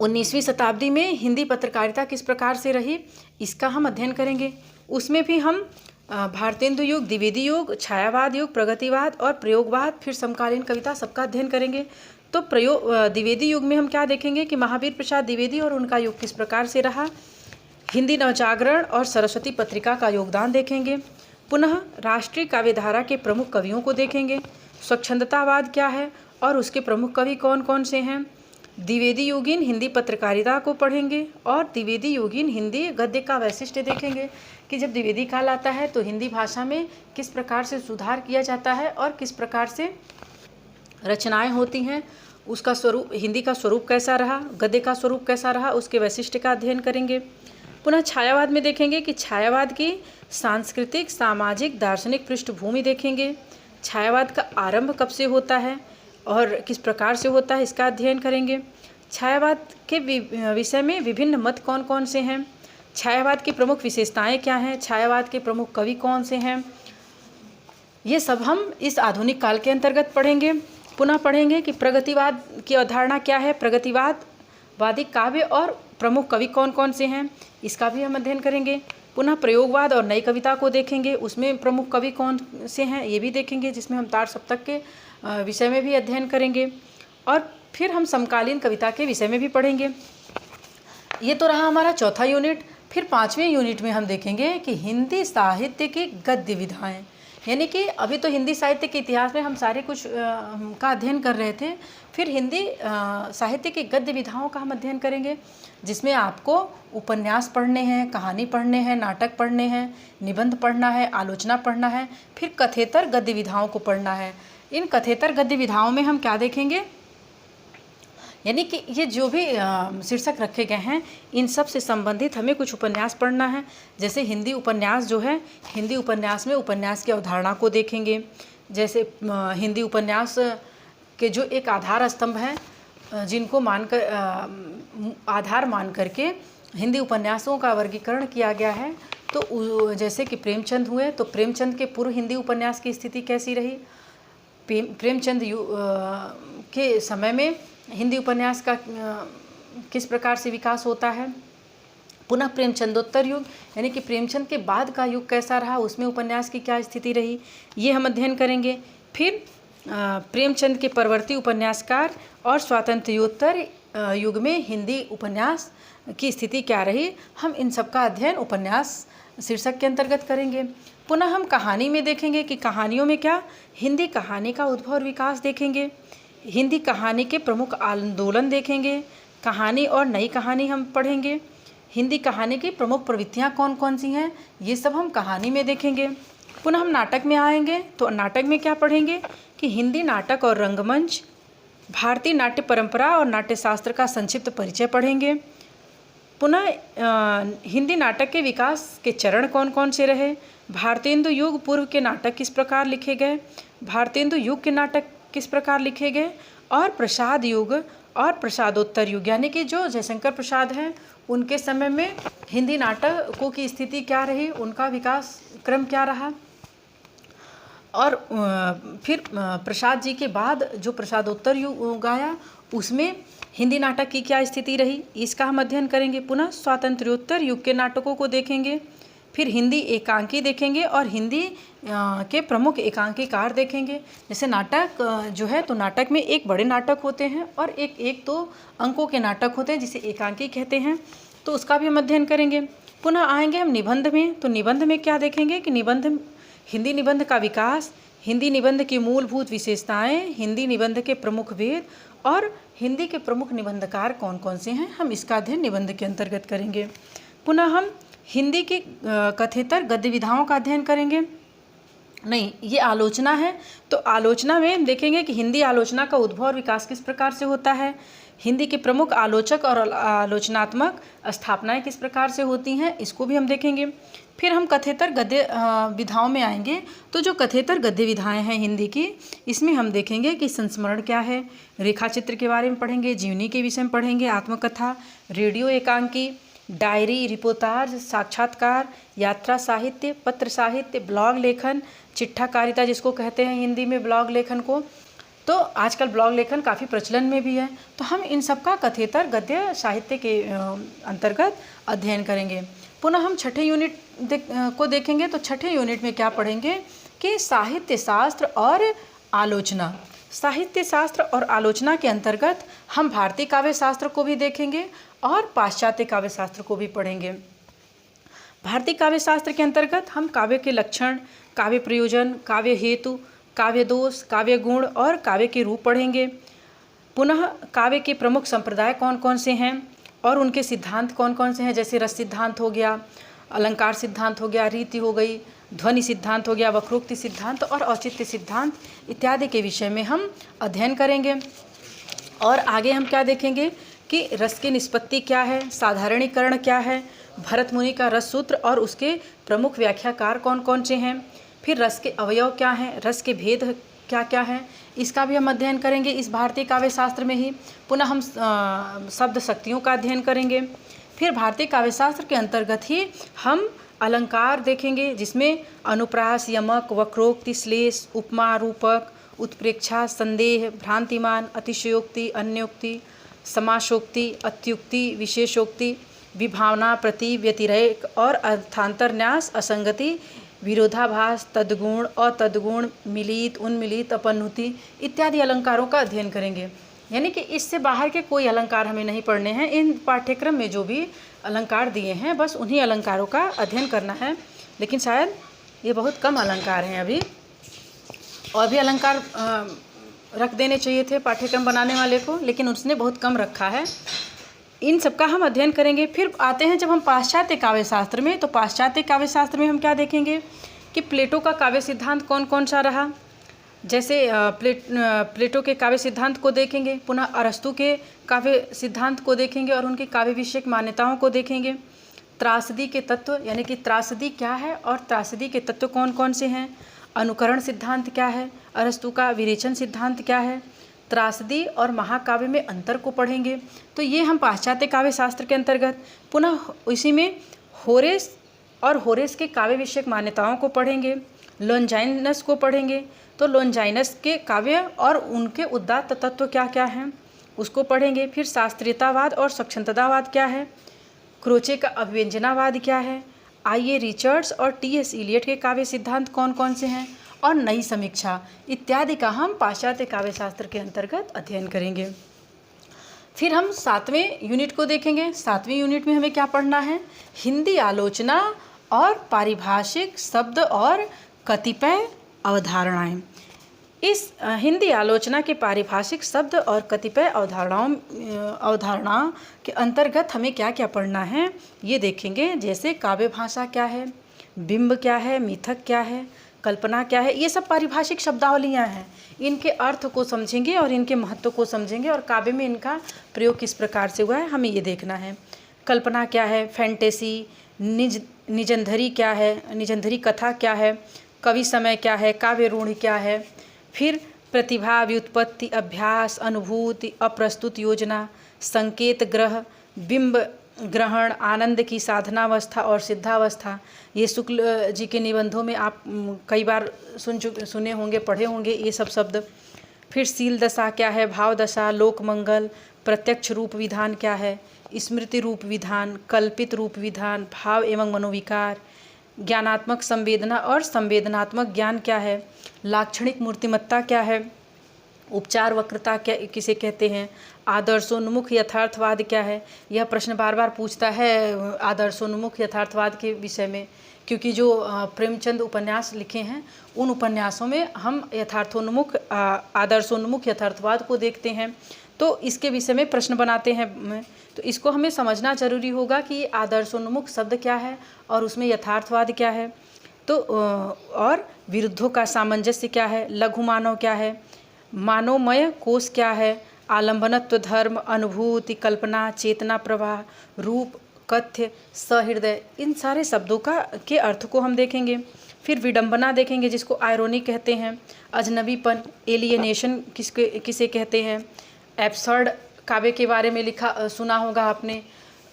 A: 19वीं शताब्दी में हिंदी पत्रकारिता किस प्रकार से रही, इसका हम अध्ययन करेंगे। उसमें भी हम भारतेंदु युग, द्विवेदी युग, छायावाद युग, प्रगतिवाद और प्रयोगवाद, फिर समकालीन कविता, सबका अध्ययन करेंगे। तो द्विवेदी युग में हम क्या देखेंगे कि महावीर प्रसाद द्विवेदी और उनका युग किस प्रकार से रहा, हिंदी नवजागरण और सरस्वती पत्रिका का योगदान देखेंगे। पुनः राष्ट्रीय काव्यधारा के प्रमुख कवियों को देखेंगे। स्वच्छंदतावाद क्या है और उसके प्रमुख कवि कौन कौन से हैं। द्विवेदी युगीन हिंदी पत्रकारिता को पढ़ेंगे और द्विवेदी युगीन हिंदी गद्य का वैशिष्ट्य देखेंगे कि जब द्विवेदी काल आता है तो हिंदी भाषा में किस प्रकार से सुधार किया जाता है और किस प्रकार से रचनाएं होती हैं, उसका स्वरूप, हिंदी का स्वरूप कैसा रहा, गद्य का स्वरूप कैसा रहा, उसके वैशिष्ट्य का अध्ययन करेंगे। पुनः छायावाद में देखेंगे कि छायावाद की सांस्कृतिक, सामाजिक, दार्शनिक पृष्ठभूमि देखेंगे। छायावाद का आरंभ कब से होता है और किस प्रकार से होता है, इसका अध्ययन करेंगे। छायावाद के विषय में विभिन्न मत कौन कौन से हैं, छायावाद की प्रमुख विशेषताएं क्या हैं, छायावाद के प्रमुख कवि कौन से हैं, ये सब हम इस आधुनिक काल के अंतर्गत पढ़ेंगे। पुनः पढ़ेंगे कि प्रगतिवाद की अवधारणा क्या है, प्रगतिवादी काव्य और प्रमुख कवि कौन कौन से हैं, इसका भी हम अध्ययन करेंगे। पुनः प्रयोगवाद और नई कविता को देखेंगे, उसमें प्रमुख कवि कौन से हैं ये भी देखेंगे, जिसमें हम तार सप्तक के विषय में भी अध्ययन करेंगे। और फिर हम समकालीन कविता के विषय में भी पढ़ेंगे। ये तो रहा हमारा चौथा यूनिट। फिर 5वें यूनिट में हम देखेंगे कि हिंदी साहित्य की गद्य विधाएँ, यानी कि अभी तो हिंदी साहित्य के इतिहास में हम सारे कुछ का अध्ययन कर रहे थे, फिर हिंदी साहित्य की गद्य विधाओं का हम अध्ययन करेंगे, जिसमें आपको उपन्यास पढ़ने हैं, कहानी पढ़ने हैं, नाटक पढ़ने हैं, निबंध पढ़ना है, आलोचना पढ़ना है, फिर कथेतर गद्य विधाओं को पढ़ना है। इन कथेतर गद्य विधाओं में हम क्या देखेंगे, यानी कि ये जो भी शीर्षक रखे गए हैं इन सब से संबंधित हमें कुछ उपन्यास पढ़ना है। जैसे हिंदी उपन्यास जो है, हिंदी उपन्यास में उपन्यास की अवधारणा को देखेंगे। जैसे हिंदी उपन्यास के जो एक आधार स्तंभ हैं, जिनको मानकर आधार मान करके हिंदी उपन्यासों का वर्गीकरण किया गया है। तो जैसे कि प्रेमचंद हुए, तो प्रेमचंद के पूर्व हिंदी उपन्यास की स्थिति कैसी रही, प्रेमचंद के समय में हिंदी उपन्यास का किस प्रकार से विकास होता है। पुनः प्रेमचंदोत्तर युग, यानी कि प्रेमचंद के बाद का युग कैसा रहा, उसमें उपन्यास की क्या स्थिति रही, ये हम अध्ययन करेंगे। फिर प्रेमचंद के परवर्ती उपन्यासकार और स्वातंत्र्योत्तर युग में हिंदी उपन्यास की स्थिति क्या रही, हम इन सब का अध्ययन उपन्यास शीर्षक के अंतर्गत करेंगे। पुनः हम कहानी में देखेंगे कि कहानियों में क्या, हिंदी कहानी का उद्भव और विकास देखेंगे, हिंदी कहानी के प्रमुख आंदोलन देखेंगे, कहानी और नई कहानी हम पढ़ेंगे, हिंदी कहानी की प्रमुख प्रवृत्तियाँ कौन कौन सी हैं, ये सब हम कहानी में देखेंगे। पुनः हम नाटक में आएंगे तो नाटक में क्या पढ़ेंगे कि हिंदी नाटक और रंगमंच, भारतीय नाट्य परंपरा और नाट्यशास्त्र का संक्षिप्त परिचय पढ़ेंगे। पुनः हिंदी नाटक के विकास के चरण कौन कौन से रहे, भारतेंदु युग पूर्व के नाटक किस प्रकार लिखे गए, भारतेंदु युग के नाटक किस प्रकार लिखे गए, और प्रसाद युग और प्रसादोत्तर युग यानी कि जो जयशंकर प्रसाद हैं उनके समय में हिंदी नाटकों की स्थिति क्या रही, उनका विकास क्रम क्या रहा, और फिर प्रसाद जी के बाद जो प्रसादोत्तर युग आया उसमें हिंदी नाटक की क्या स्थिति रही, इसका हम अध्ययन करेंगे। पुनः स्वातंत्र्योत्तर युग के नाटकों को देखेंगे, फिर हिंदी एकांकी देखेंगे और हिंदी के प्रमुख एकांकीकार देखेंगे। जैसे नाटक जो है तो नाटक में एक बड़े नाटक होते हैं और एक दो अंकों के नाटक होते हैं जिसे एकांकी कहते हैं, तो उसका भी हम अध्ययन करेंगे। पुनः आएंगे हम निबंध में, तो निबंध में क्या देखेंगे कि हिंदी निबंध का विकास, हिंदी निबंध की मूलभूत विशेषताएं, हिंदी निबंध के प्रमुख भेद और हिंदी के प्रमुख निबंधकार कौन कौन से हैं, हम इसका अध्ययन निबंध के अंतर्गत करेंगे। पुनः हम हिंदी की कथेतर गद्य विधाओं का अध्ययन करेंगे। नहीं, ये आलोचना है, तो आलोचना में हम देखेंगे कि हिंदी आलोचना का उद्भव और विकास किस प्रकार से होता है, हिंदी के प्रमुख आलोचक और आलोचनात्मक स्थापनाएं किस प्रकार से होती हैं, इसको भी हम देखेंगे। फिर हम कथेतर गद्य विधाओं में आएंगे, तो जो कथेतर गद्य विधाएं हैं हिंदी की, इसमें हम देखेंगे कि संस्मरण क्या है, रेखा चित्र के बारे में पढ़ेंगे, जीवनी के विषय में पढ़ेंगे, आत्मकथा, रेडियो एकांकी, डायरी, रिपोर्टाज, साक्षात्कार, यात्रा साहित्य, पत्र साहित्य, ब्लॉग लेखन, चिट्ठाकारिता जिसको कहते हैं हिंदी में ब्लॉग लेखन को, तो आजकल ब्लॉग लेखन काफ़ी प्रचलन में भी है, तो हम इन सब का कथेतर गद्य साहित्य के अंतर्गत अध्ययन करेंगे। पुनः हम छठे यूनिट को देखेंगे, तो छठे यूनिट में क्या पढ़ेंगे कि साहित्य शास्त्र और आलोचना। साहित्य शास्त्र और आलोचना के अंतर्गत हम भारतीय काव्य शास्त्र को भी देखेंगे और पाश्चात्य काव्य शास्त्र को भी पढ़ेंगे। भारतीय काव्य शास्त्र के अंतर्गत हम काव्य के लक्षण, काव्य प्रयोजन, काव्य हेतु, काव्य दोष, काव्य गुण और काव्य के रूप पढ़ेंगे। पुनः काव्य के प्रमुख संप्रदाय कौन कौन से हैं और उनके सिद्धांत कौन कौन से हैं, जैसे रस सिद्धांत हो गया, अलंकार सिद्धांत हो गया, रीति हो गई, ध्वनि सिद्धांत हो गया, वक्रोक्ति सिद्धांत और औचित्य सिद्धांत इत्यादि के विषय में हम अध्ययन करेंगे। और आगे हम क्या देखेंगे कि रस की निष्पत्ति क्या है, साधारणीकरण क्या है, भरत मुनि का रस सूत्र और उसके प्रमुख व्याख्याकार कौन कौन से हैं, फिर रस के अवयव क्या हैं, रस के भेद क्या क्या हैं, इसका भी हम अध्ययन करेंगे इस भारतीय काव्य शास्त्र में ही। पुनः हम शब्द शक्तियों का अध्ययन करेंगे। फिर भारतीय काव्य शास्त्र के अंतर्गत ही हम अलंकार देखेंगे, जिसमें अनुप्रास, यमक, वक्रोक्ति, श्लेष, उपमा, रूपक, उत्प्रेक्षा, संदेह, भ्रांतिमान, अतिशयोक्ति, अन्योक्ति, समासोक्ति, अत्युक्ति, विशेषोक्ति, विभावना, प्रति, व्यतिरेक और अर्थांतरन्यास, असंगति, विरोधाभास, तद्गुण और तद्गुण, मिलित, उन्मिलित, अपनुति इत्यादि अलंकारों का अध्ययन करेंगे। यानी कि इससे बाहर के कोई अलंकार हमें नहीं पढ़ने हैं। इन पाठ्यक्रम में जो भी अलंकार दिए हैं बस उन्हीं अलंकारों का अध्ययन करना है, लेकिन शायद ये बहुत कम अलंकार हैं अभी, और भी अलंकार रख देने चाहिए थे पाठ्यक्रम बनाने वाले को, लेकिन उसने बहुत कम रखा है। इन सब का हम अध्ययन करेंगे। फिर आते हैं जब हम पाश्चात्य काव्य शास्त्र में, तो पाश्चात्य काव्य शास्त्र में हम क्या देखेंगे कि प्लेटो का काव्य सिद्धांत कौन कौन सा रहा, जैसे प्लेटो के काव्य सिद्धांत को देखेंगे, पुनः अरस्तु के काव्य सिद्धांत को देखेंगे और उनकी काव्य विषयक मान्यताओं को देखेंगे। त्रासदी के तत्व यानी कि त्रासदी क्या है और त्रासदी के तत्व कौन कौन से हैं, अनुकरण सिद्धांत क्या है, अरस्तु का विरेचन सिद्धांत क्या है, त्रासदी और महाकाव्य में अंतर को पढ़ेंगे। तो ये हम पाश्चात्य काव्य शास्त्र के अंतर्गत, पुनः इसी में होरेस और होरेस के काव्य विषयक मान्यताओं को पढ़ेंगे, लोनजाइनस को पढ़ेंगे। तो लोनजाइनस के काव्य और उनके उदात्त तत्व क्या क्या हैं उसको पढ़ेंगे। फिर शास्त्रीयतावाद और स्वच्छंदतावाद क्या है, क्रोचे का अभिव्यंजनावाद क्या है, आइए रिचर्ड्स और टी.एस. इलियट के काव्य सिद्धांत कौन कौन से हैं और नई समीक्षा इत्यादि का हम पाश्चात्य काव्य शास्त्र के अंतर्गत अध्ययन करेंगे। फिर हम 7वें यूनिट को देखेंगे। 7वें यूनिट में हमें क्या पढ़ना है? हिंदी आलोचना और पारिभाषिक शब्द और कतिपय अवधारणाएं। इस हिंदी आलोचना के पारिभाषिक शब्द और कतिपय अवधारणाओं के अंतर्गत हमें क्या क्या पढ़ना है ये देखेंगे। जैसे काव्य भाषा क्या है, बिंब क्या है, मिथक क्या है, कल्पना क्या है, ये सब पारिभाषिक शब्दावलियाँ हैं। इनके अर्थ को समझेंगे और इनके महत्व को समझेंगे और काव्य में इनका प्रयोग किस प्रकार से हुआ है हमें ये देखना है। कल्पना क्या है, फैंटेसी, निजंधरी क्या है, निजंधरी कथा क्या है, कवि समय क्या है, काव्य रूढ़ि क्या है, फिर प्रतिभा, व्युत्पत्ति, अभ्यास, अनुभूति, अप्रस्तुत योजना, संकेत ग्रह, बिंब ग्रहण, आनंद की साधनावस्था और सिद्धावस्था। ये शुक्ल जी के निबंधों में आप कई बार सुने होंगे, पढ़े होंगे ये सब शब्द। फिर सील दशा क्या है, भाव दशा, लोक मंगल, प्रत्यक्ष रूप विधान क्या है, स्मृति रूप विधान, कल्पित रूप विधान, भाव एवं मनोविकार, ज्ञानात्मक संवेदना और संवेदनात्मक ज्ञान क्या है, लाक्षणिक मूर्तिमत्ता क्या है, उपचार वक्रता क्या किसे कहते हैं, आदर्शोन्मुख यथार्थवाद क्या है। यह प्रश्न बार बार पूछता है आदर्शोन्मुख यथार्थवाद के विषय में, क्योंकि जो प्रेमचंद उपन्यास लिखे हैं उन उपन्यासों में हम यथार्थोन्मुख आदर्शोन्मुख यथार्थवाद को देखते हैं, तो इसके विषय में प्रश्न बनाते हैं। तो इसको हमें समझना जरूरी होगा कि आदर्शोन्मुख शब्द क्या है और उसमें यथार्थवाद क्या है, तो और विरुद्धों का सामंजस्य क्या है, लघु मानव क्या है, मानवमय कोश क्या है, आलंबनत्व धर्म, अनुभूति, कल्पना, चेतना प्रवाह, रूप, कथ्य, सहृदय, इन सारे शब्दों के अर्थ को हम देखेंगे। फिर विडंबना देखेंगे जिसको आयरोनी कहते हैं, अजनबीपन, एलियनेशन किसे कहते हैं, एब्सर्ड काव्य के बारे में सुना होगा आपने।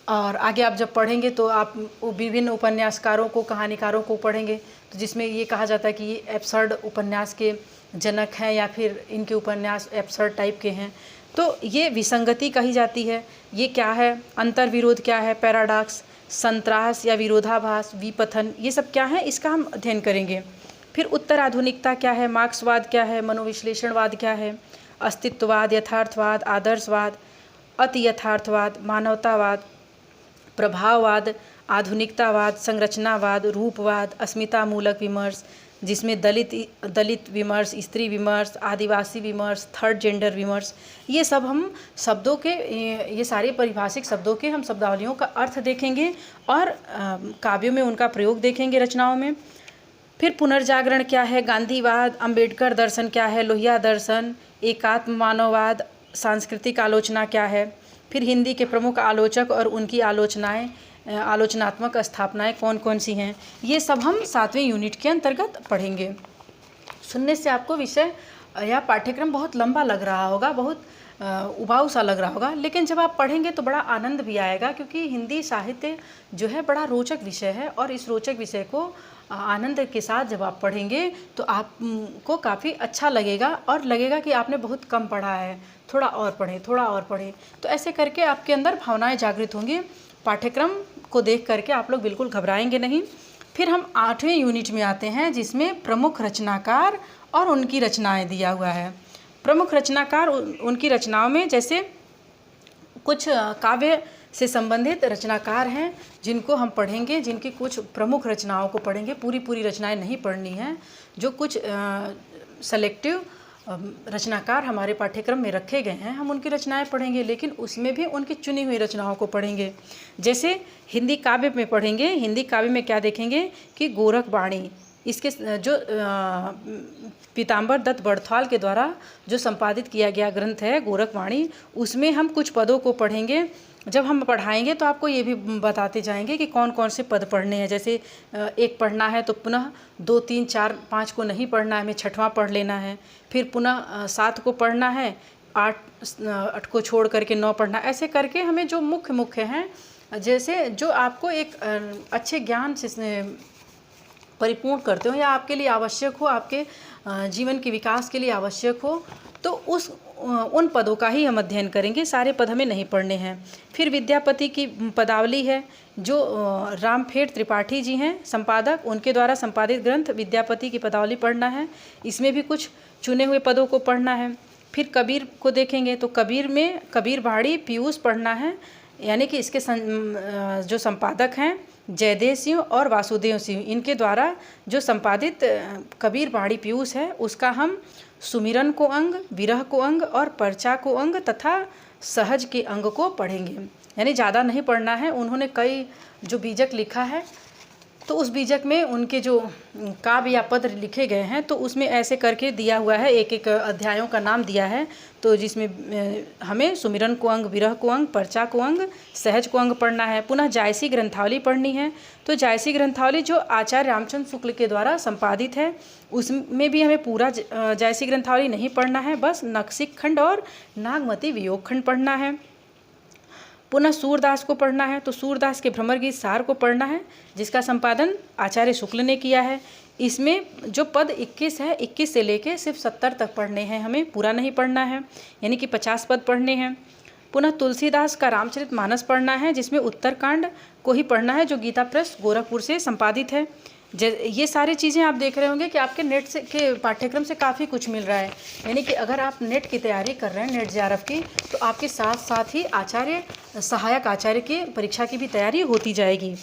A: और आगे आप जब पढ़ेंगे तो आप विभिन्न उपन्यासकारों को, कहानीकारों को पढ़ेंगे तो जिसमें ये कहा जाता है कि ये एब्सर्ड उपन्यास के जनक हैं या फिर इनके उपन्यास एब्सर्ड टाइप के हैं। तो ये विसंगति कही जाती है। ये क्या है, अंतर्विरोध क्या है, पैराडॉक्स, संत्रास या विरोधाभास, विपथन, ये सब क्या है इसका हम अध्ययन करेंगे। फिर उत्तर आधुनिकता क्या है, मार्क्सवाद क्या है, मनोविश्लेषणवाद क्या है, अस्तित्ववाद, यथार्थवाद, आदर्शवाद, अति यथार्थवाद, मानवतावाद, प्रभाववाद, आधुनिकतावाद, संरचनावाद, रूपवाद, अस्मितामूलक विमर्श जिसमें दलित विमर्श, स्त्री विमर्श, आदिवासी विमर्श, थर्ड जेंडर विमर्श, ये सब हम शब्दों के, ये सारे परिभाषिक शब्दों के हम शब्दावलियों का अर्थ देखेंगे और काव्यों में उनका प्रयोग देखेंगे, रचनाओं में। फिर पुनर्जागरण क्या है, गांधीवाद, अंबेडकर दर्शन क्या है, लोहिया दर्शन, एकात्म मानववाद, सांस्कृतिक आलोचना क्या है, फिर हिंदी के प्रमुख आलोचक और उनकी आलोचनात्मक स्थापनाएं कौन कौन सी हैं, ये सब हम 7वें यूनिट के अंतर्गत पढ़ेंगे। सुनने से आपको विषय या पाठ्यक्रम बहुत लंबा लग रहा होगा, बहुत उबाऊ सा लग रहा होगा, लेकिन जब आप पढ़ेंगे तो बड़ा आनंद भी आएगा, क्योंकि हिंदी साहित्य जो है बड़ा रोचक विषय है और इस रोचक विषय को आनंद के साथ जब आप पढ़ेंगे तो आपको काफ़ी अच्छा लगेगा और लगेगा कि आपने बहुत कम पढ़ा है, थोड़ा और पढ़ें, थोड़ा और पढ़ें। तो ऐसे करके आपके अंदर भावनाएं जागृत होंगी। पाठ्यक्रम को देख करके आप लोग बिल्कुल घबराएंगे नहीं। फिर हम 8वें यूनिट में आते हैं जिसमें प्रमुख रचनाकार और उनकी रचनाएं दिया हुआ है। प्रमुख रचनाकार, उनकी रचनाओं में जैसे कुछ काव्य से संबंधित रचनाकार हैं जिनको हम पढ़ेंगे, जिनकी कुछ प्रमुख रचनाओं को पढ़ेंगे। पूरी रचनाएं नहीं पढ़नी है, जो कुछ सेलेक्टिव रचनाकार हमारे पाठ्यक्रम में रखे गए हैं हम उनकी रचनाएं पढ़ेंगे, लेकिन उसमें भी उनकी चुनी हुई रचनाओं को पढ़ेंगे। जैसे हिंदी काव्य में पढ़ेंगे, हिंदी काव्य में क्या देखेंगे कि गोरखवाणी, इसके जो पीताम्बर दत्त बड़थाल के द्वारा जो संपादित किया गया ग्रंथ है गोरखवाणी, उसमें हम कुछ पदों को पढ़ेंगे। जब हम पढ़ाएंगे तो आपको ये भी बताते जाएंगे कि कौन कौन से पद पढ़ने हैं। जैसे एक पढ़ना है तो पुनः 2, 3, 4, 5 को नहीं पढ़ना है, हमें 6वां पढ़ लेना है। फिर पुनः 7 को पढ़ना है, 8 को छोड़ करके 9 पढ़ना। ऐसे करके हमें जो मुख्य हैं, जैसे जो आपको एक अच्छे ज्ञान से परिपूर्ण करते हो या आपके लिए आवश्यक हो, आपके जीवन के विकास के लिए आवश्यक हो, तो उन पदों का ही हम अध्ययन करेंगे। सारे पद हमें नहीं पढ़ने हैं। फिर विद्यापति की पदावली है, जो रामफेड़ त्रिपाठी जी हैं संपादक, उनके द्वारा संपादित ग्रंथ विद्यापति की पदावली पढ़ना है। इसमें भी कुछ चुने हुए पदों को पढ़ना है। फिर कबीर को देखेंगे तो कबीर में कबीर बाड़ी पीयूष पढ़ना है, यानी कि इसके जो संपादक हैं जयदेव सिंह और वासुदेव सिंह, इनके द्वारा जो संपादित कबीर बाड़ी पीयूष है उसका हम सुमिरन को अंग, विरह को अंग और पर्चा को अंग तथा सहज के अंग को पढ़ेंगे। यानी ज़्यादा नहीं पढ़ना है। उन्होंने कई जो बीजक लिखा है तो उस बीजक में उनके जो काव्य या पद लिखे गए हैं तो उसमें ऐसे करके दिया हुआ है, एक एक अध्यायों का नाम दिया है। तो जिसमें हमें सुमिरन को अंग, विरह को अंग, पर्चा को अंग, सहज को अंग पढ़ना है। पुनः जायसी ग्रंथावली पढ़नी है। तो जायसी ग्रंथावली जो आचार्य रामचंद्र शुक्ल के द्वारा संपादित है उसमें भी हमें पूरा जायसी ग्रंथावली नहीं पढ़ना है, बस नक्सिक खंड और नागमती वियोग खंड पढ़ना है। पुनः सूरदास को पढ़ना है। तो सूरदास के भ्रमर गीत सार को पढ़ना है जिसका संपादन आचार्य शुक्ल ने किया है। इसमें जो पद 21 है, 21 से लेके सिर्फ 70 तक पढ़ने हैं, हमें पूरा नहीं पढ़ना है, यानी कि 50 पद पढ़ने हैं। पुनः तुलसीदास का रामचरितमानस पढ़ना है जिसमें उत्तरकांड को ही पढ़ना है जो गीता प्रेस गोरखपुर से संपादित है। ये सारी चीज़ें आप देख रहे होंगे कि आपके नेट से के पाठ्यक्रम से काफ़ी कुछ मिल रहा है। यानी कि अगर आप नेट की तैयारी कर रहे हैं, नेट जेआरएफ की, तो आपके साथ साथ ही सहायक आचार्य की परीक्षा की भी तैयारी होती जाएगी।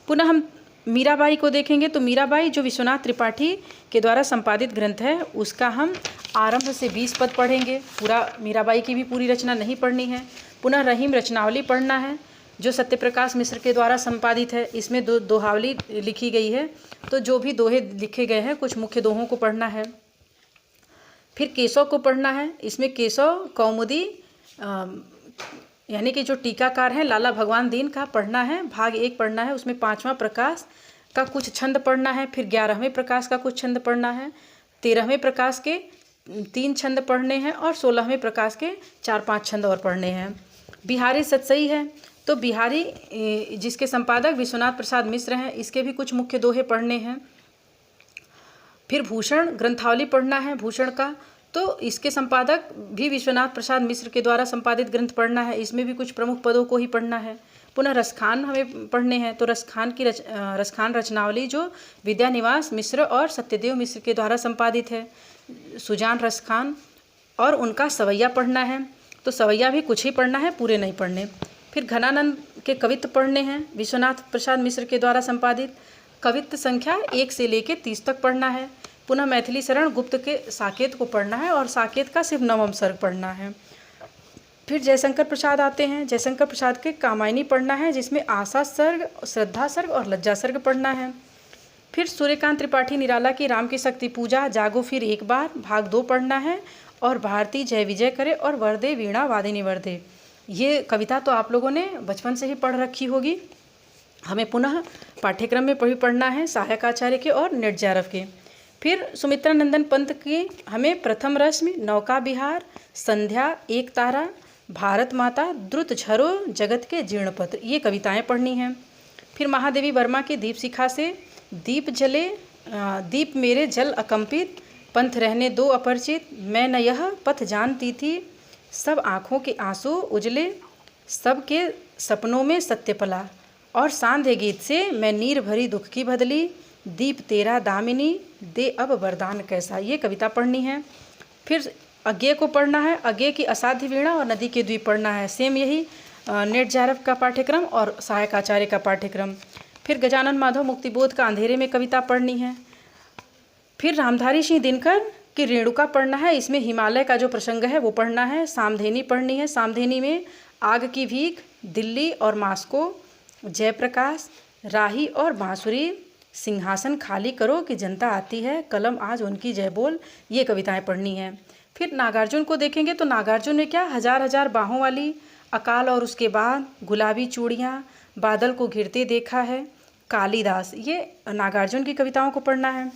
A: पुनः हम मीराबाई को देखेंगे। तो मीराबाई जो विश्वनाथ त्रिपाठी के द्वारा संपादित ग्रंथ है उसका हम आरंभ से 20 पद पढ़ेंगे। पूरा मीराबाई की भी पूरी रचना नहीं पढ़नी है। पुनः रहीम रचनावली पढ़ना है जो सत्यप्रकाश मिश्र के द्वारा संपादित है। इसमें दोहावली लिखी गई है, तो जो भी दोहे लिखे गए हैं कुछ मुख्य दोहों को पढ़ना है। फिर केशव को पढ़ना है। इसमें केशव कौमुदी यानी कि जो टीकाकार हैं लाला भगवान दीन का पढ़ना है, भाग 1 पढ़ना है। उसमें 5वां प्रकाश का कुछ छंद पढ़ना है। फिर 11वें प्रकाश का कुछ छंद पढ़ना है। 13वें प्रकाश के 3 छंद पढ़ने हैं और 16वें प्रकाश के 4-5 छंद और पढ़ने हैं। बिहारी सतसई है। तो बिहारी जिसके संपादक विश्वनाथ प्रसाद मिश्र हैं, इसके भी कुछ मुख्य दोहे पढ़ने हैं। फिर भूषण ग्रंथावली पढ़ना है भूषण का, तो इसके संपादक भी विश्वनाथ प्रसाद मिश्र के द्वारा संपादित ग्रंथ पढ़ना है। इसमें भी कुछ प्रमुख पदों को ही पढ़ना है। पुनः रसखान हमें पढ़ने हैं। तो रसखान की रसखान रचनावली जो विद्यानिवास मिश्र और सत्यदेव मिश्र के द्वारा संपादित है। सुजान रसखान और उनका सवैया पढ़ना है। तो सवैया भी कुछ ही पढ़ना है, पूरे नहीं पढ़ने। फिर घनानंद के कवित्त पढ़ने हैं विश्वनाथ प्रसाद मिश्र के द्वारा संपादित। कवित्त संख्या 1 से लेकर 30 तक पढ़ना है। पुनः मैथिली शरण गुप्त के साकेत को पढ़ना है और साकेत का सिर्फ 9वां सर्ग पढ़ना है। फिर जयशंकर प्रसाद आते हैं। जयशंकर प्रसाद के कामायनी पढ़ना है जिसमें आशा सर्ग, श्रद्धा सर्ग और लज्जा सर्ग पढ़ना है। फिर सूर्यकांत त्रिपाठी निराला की राम की शक्ति पूजा जागो फिर एक बार भाग 2 पढ़ना है। और भारती जय विजय करे और वरदे वीणा वादिनी वरदे, ये कविता तो आप लोगों ने बचपन से ही पढ़ रखी होगी। हमें पुनः पाठ्यक्रम में पढ़ना है सहायक आचार्य के और नेट जेआरएफ के। फिर सुमित्रा नंदन पंत की हमें प्रथम रश्मि, नौका विहार, संध्या, एक तारा, भारत माता, द्रुत झरो, जगत के जीर्णपत्र, ये कविताएं पढ़नी हैं। फिर महादेवी वर्मा की दीप शिखा से दीप जले, दीप मेरे जल अकंपित, पंथ रहने दो अपरिचित, मैं न यह पथ जानती थी, सब आँखों के आंसू उजले, सबके सपनों में सत्य पला, और सांध्य गीत से मैं नीर भरी दुख की बदली, दीप तेरा दामिनी, दे अब वरदान कैसा, ये कविता पढ़नी है। फिर अज्ञे को पढ़ना है। अज्ञे की असाध्य वीणा और नदी के द्वीप पढ़ना है। सेम यही नेट जेआरएफ का पाठ्यक्रम और सहायक आचार्य का पाठ्यक्रम। फिर गजानन माधव मुक्तिबोध का अंधेरे में कविता पढ़नी है। फिर रामधारी सिंह दिनकर की रेणुका पढ़ना है। इसमें हिमालय का जो प्रसंग है वो पढ़ना है। सामधेनी पढ़नी है। सामधेनी में आग की भीख, दिल्ली और मास्को, जयप्रकाश, राही और बांसुरी, सिंहासन खाली करो कि जनता आती है, कलम आज उनकी जय बोल, ये कविताएं पढ़नी हैं। फिर नागार्जुन को देखेंगे तो नागार्जुन ने क्या, हजार हजार बाहों वाली, अकाल और उसके बाद, गुलाबी चूड़ियाँ, बादल को घिरते देखा है, कालिदास, ये नागार्जुन की कविताओं को पढ़ना है।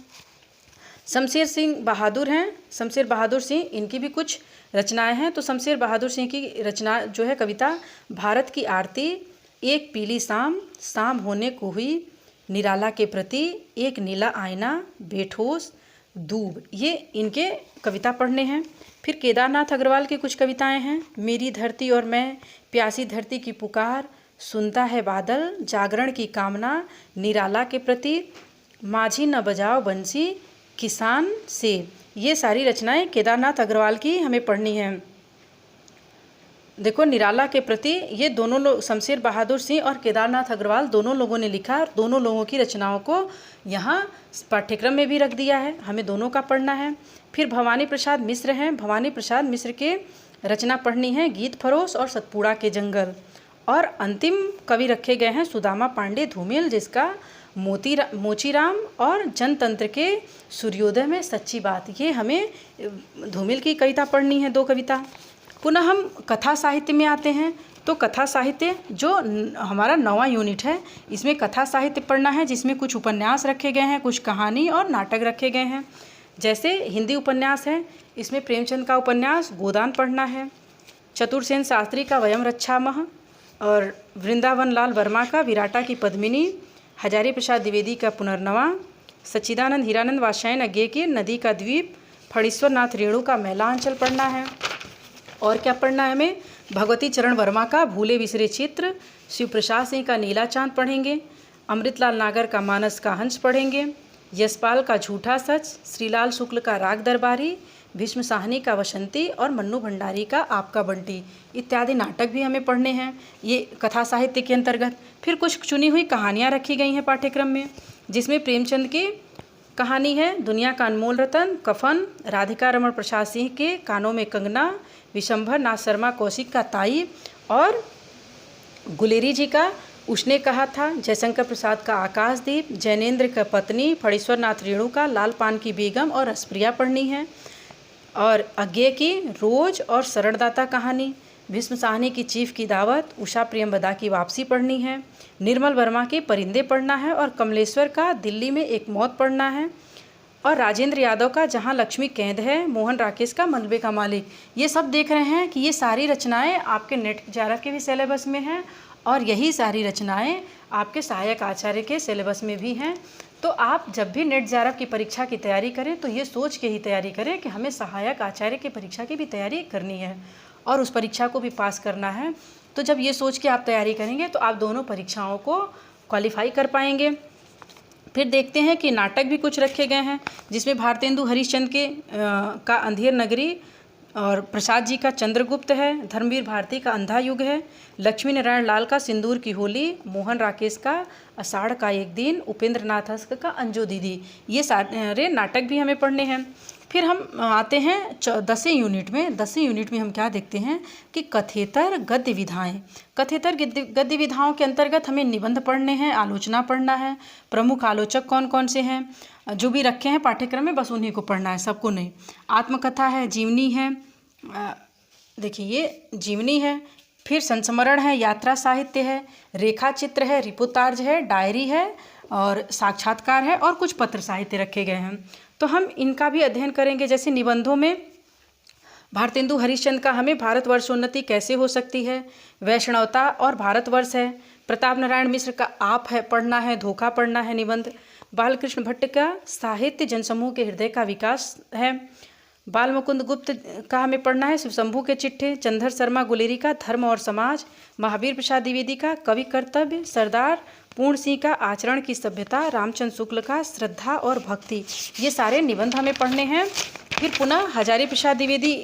A: शमशेर सिंह बहादुर हैं। शमशेर बहादुर सिंह, इनकी भी कुछ रचनाएं हैं। तो शमशेर बहादुर सिंह की रचना जो है कविता, भारत की आरती, एक पीली शाम, शाम होने को हुई, निराला के प्रति, एक नीला आईना, बेठोस, दूब, ये इनके कविता पढ़ने हैं। फिर केदारनाथ अग्रवाल की कुछ कविताएं हैं। मेरी धरती और मैं, प्यासी धरती की पुकार, सुनता है बादल, जागरण की कामना, निराला के प्रति, माझी न बजाओ बंसी, किसान से, ये सारी रचनाएं केदारनाथ अग्रवाल की हमें पढ़नी है। देखो, निराला के प्रति ये दोनों लोग, शमशेर बहादुर सिंह और केदारनाथ अग्रवाल, दोनों लोगों ने लिखा और दोनों लोगों की रचनाओं को यहाँ पाठ्यक्रम में भी रख दिया है, हमें दोनों का पढ़ना है। फिर भवानी प्रसाद मिश्र हैं, भवानी प्रसाद मिश्र के रचना पढ़नी है गीत फरोश और सतपुड़ा के जंगल। और अंतिम कवि रखे गए हैं सुदामा पांडे धूमिल, जिसका मोचीराम और जनतंत्र के सूर्योदय में सच्ची बात, ये हमें धूमिल की कविता पढ़नी है, 2 कविता। पुनः हम कथा साहित्य में आते हैं, तो कथा साहित्य जो हमारा 9वां यूनिट है, इसमें कथा साहित्य पढ़ना है, जिसमें कुछ उपन्यास रखे गए हैं, कुछ कहानी और नाटक रखे गए हैं। जैसे हिंदी उपन्यास है, इसमें प्रेमचंद का उपन्यास गोदान पढ़ना है, चतुरसेन शास्त्री का वयम रक्षामः और वृंदावन लाल वर्मा का विराटा की पद्मिनी, हजारी प्रसाद द्विवेदी का पुनर्नवा, सच्चिदानंद हीरानंद वात्स्यायन अज्ञे की नदी का द्वीप, फणीश्वर नाथ रेणु का मैलांचल पढ़ना है। और क्या पढ़ना है हमें? भगवती चरण वर्मा का भूले बिसरे चित्र, शिव प्रसाद सिंह का नीला चांद पढ़ेंगे, अमृतलाल नागर का मानस का हंस पढ़ेंगे, यशपाल का झूठा सच, श्रीलाल शुक्ल का राग दरबारी, भीष्म साहनी का वसंती और मन्नू भंडारी का आपका बंटी इत्यादि नाटक भी हमें पढ़ने हैं, ये कथा साहित्य के अंतर्गत। फिर कुछ चुनी हुई कहानियाँ रखी गई हैं पाठ्यक्रम में, जिसमें प्रेमचंद की कहानी है दुनिया का अनमोल रतन, कफन, राधिका रमण प्रसाद सिंह के कानों में कंगना, विशंभर नाथ शर्मा कौशिक का ताई और गुलेरी जी का उसने कहा था, जयशंकर प्रसाद का आकाशदीप, जैनेन्द्र का पत्नी, फणीश्वर नाथ रेणु का लाल पान की बेगम और रसप्रिया पढ़नी है। और अज्ञे की रोज और शरणदाता कहानी, भीष्म साहनी की चीफ की दावत, उषा प्रियंवदा की वापसी पढ़नी है, निर्मल वर्मा के परिंदे पढ़ना है और कमलेश्वर का दिल्ली में एक मौत पढ़ना है और राजेंद्र यादव का जहां लक्ष्मी कैद है, मोहन राकेश का मलबे का मालिक। ये सब देख रहे हैं कि ये सारी रचनाएं आपके नेट जेआरएफ के भी सिलेबस में हैं और यही सारी रचनाएं आपके सहायक आचार्य के सिलेबस में भी हैं। तो आप जब भी नेट जेआरएफ की परीक्षा की तैयारी करें तो ये सोच के ही तैयारी करें कि हमें सहायक आचार्य की परीक्षा की भी तैयारी करनी है और उस परीक्षा को भी पास करना है। तो जब ये सोच के आप तैयारी करेंगे तो आप दोनों परीक्षाओं को क्वालिफाई कर पाएंगे। फिर देखते हैं कि नाटक भी कुछ रखे गए हैं, जिसमें भारतेंदु हरिश्चंद्र के का अंधेर नगरी और प्रसाद जी का चंद्रगुप्त है, धर्मवीर भारती का अंधा युग है, लक्ष्मी नारायण लाल का सिंदूर की होली, मोहन राकेश का आषाढ़ का एक दिन, उपेंद्र नाथ हंस का अंजू दीदी, ये सारे नाटक भी हमें पढ़ने हैं। फिर हम आते हैं 10वें यूनिट में। 10वें यूनिट में हम क्या देखते हैं कि कथेतर गद्य विधाएँ। कथेतर गद्य विधाओं के अंतर्गत हमें निबंध पढ़ने हैं, आलोचना पढ़ना है, प्रमुख आलोचक कौन कौन से हैं जो भी रखे हैं पाठ्यक्रम में, बस उन्हीं को पढ़ना है, सबको नहीं। आत्मकथा है, जीवनी है, देखिए ये जीवनी है, फिर संस्मरण है, यात्रा साहित्य है, रेखा चित्र है, रिपोर्टाज है, डायरी है और साक्षात्कार है और कुछ पत्र साहित्य रखे गए हैं। तो हम इनका भी अध्ययन करेंगे। जैसे निबंधों में भारतेंदु हरिश्चंद्र का हमें भारतवर्षोन्नति कैसे हो सकती है, वैष्णवता और भारतवर्ष है, प्रताप नारायण मिश्र का आप है पढ़ना है, धोखा पढ़ना है निबंध, बालकृष्ण भट्ट का साहित्य जनसमूह के हृदय का विकास है, बाल मुकुंद गुप्त का हमें पढ़ना है शिवशंभू के चिट्ठे, चंद्र शर्मा गुलेरी का धर्म और समाज, महावीर प्रसाद द्विवेदी का कवि कर्तव्य, सरदार पूर्ण सिंह का आचरण की सभ्यता, रामचंद्र शुक्ल का श्रद्धा और भक्ति, ये सारे निबंध हमें पढ़ने हैं। फिर पुनः हजारी प्रसाद द्विवेदी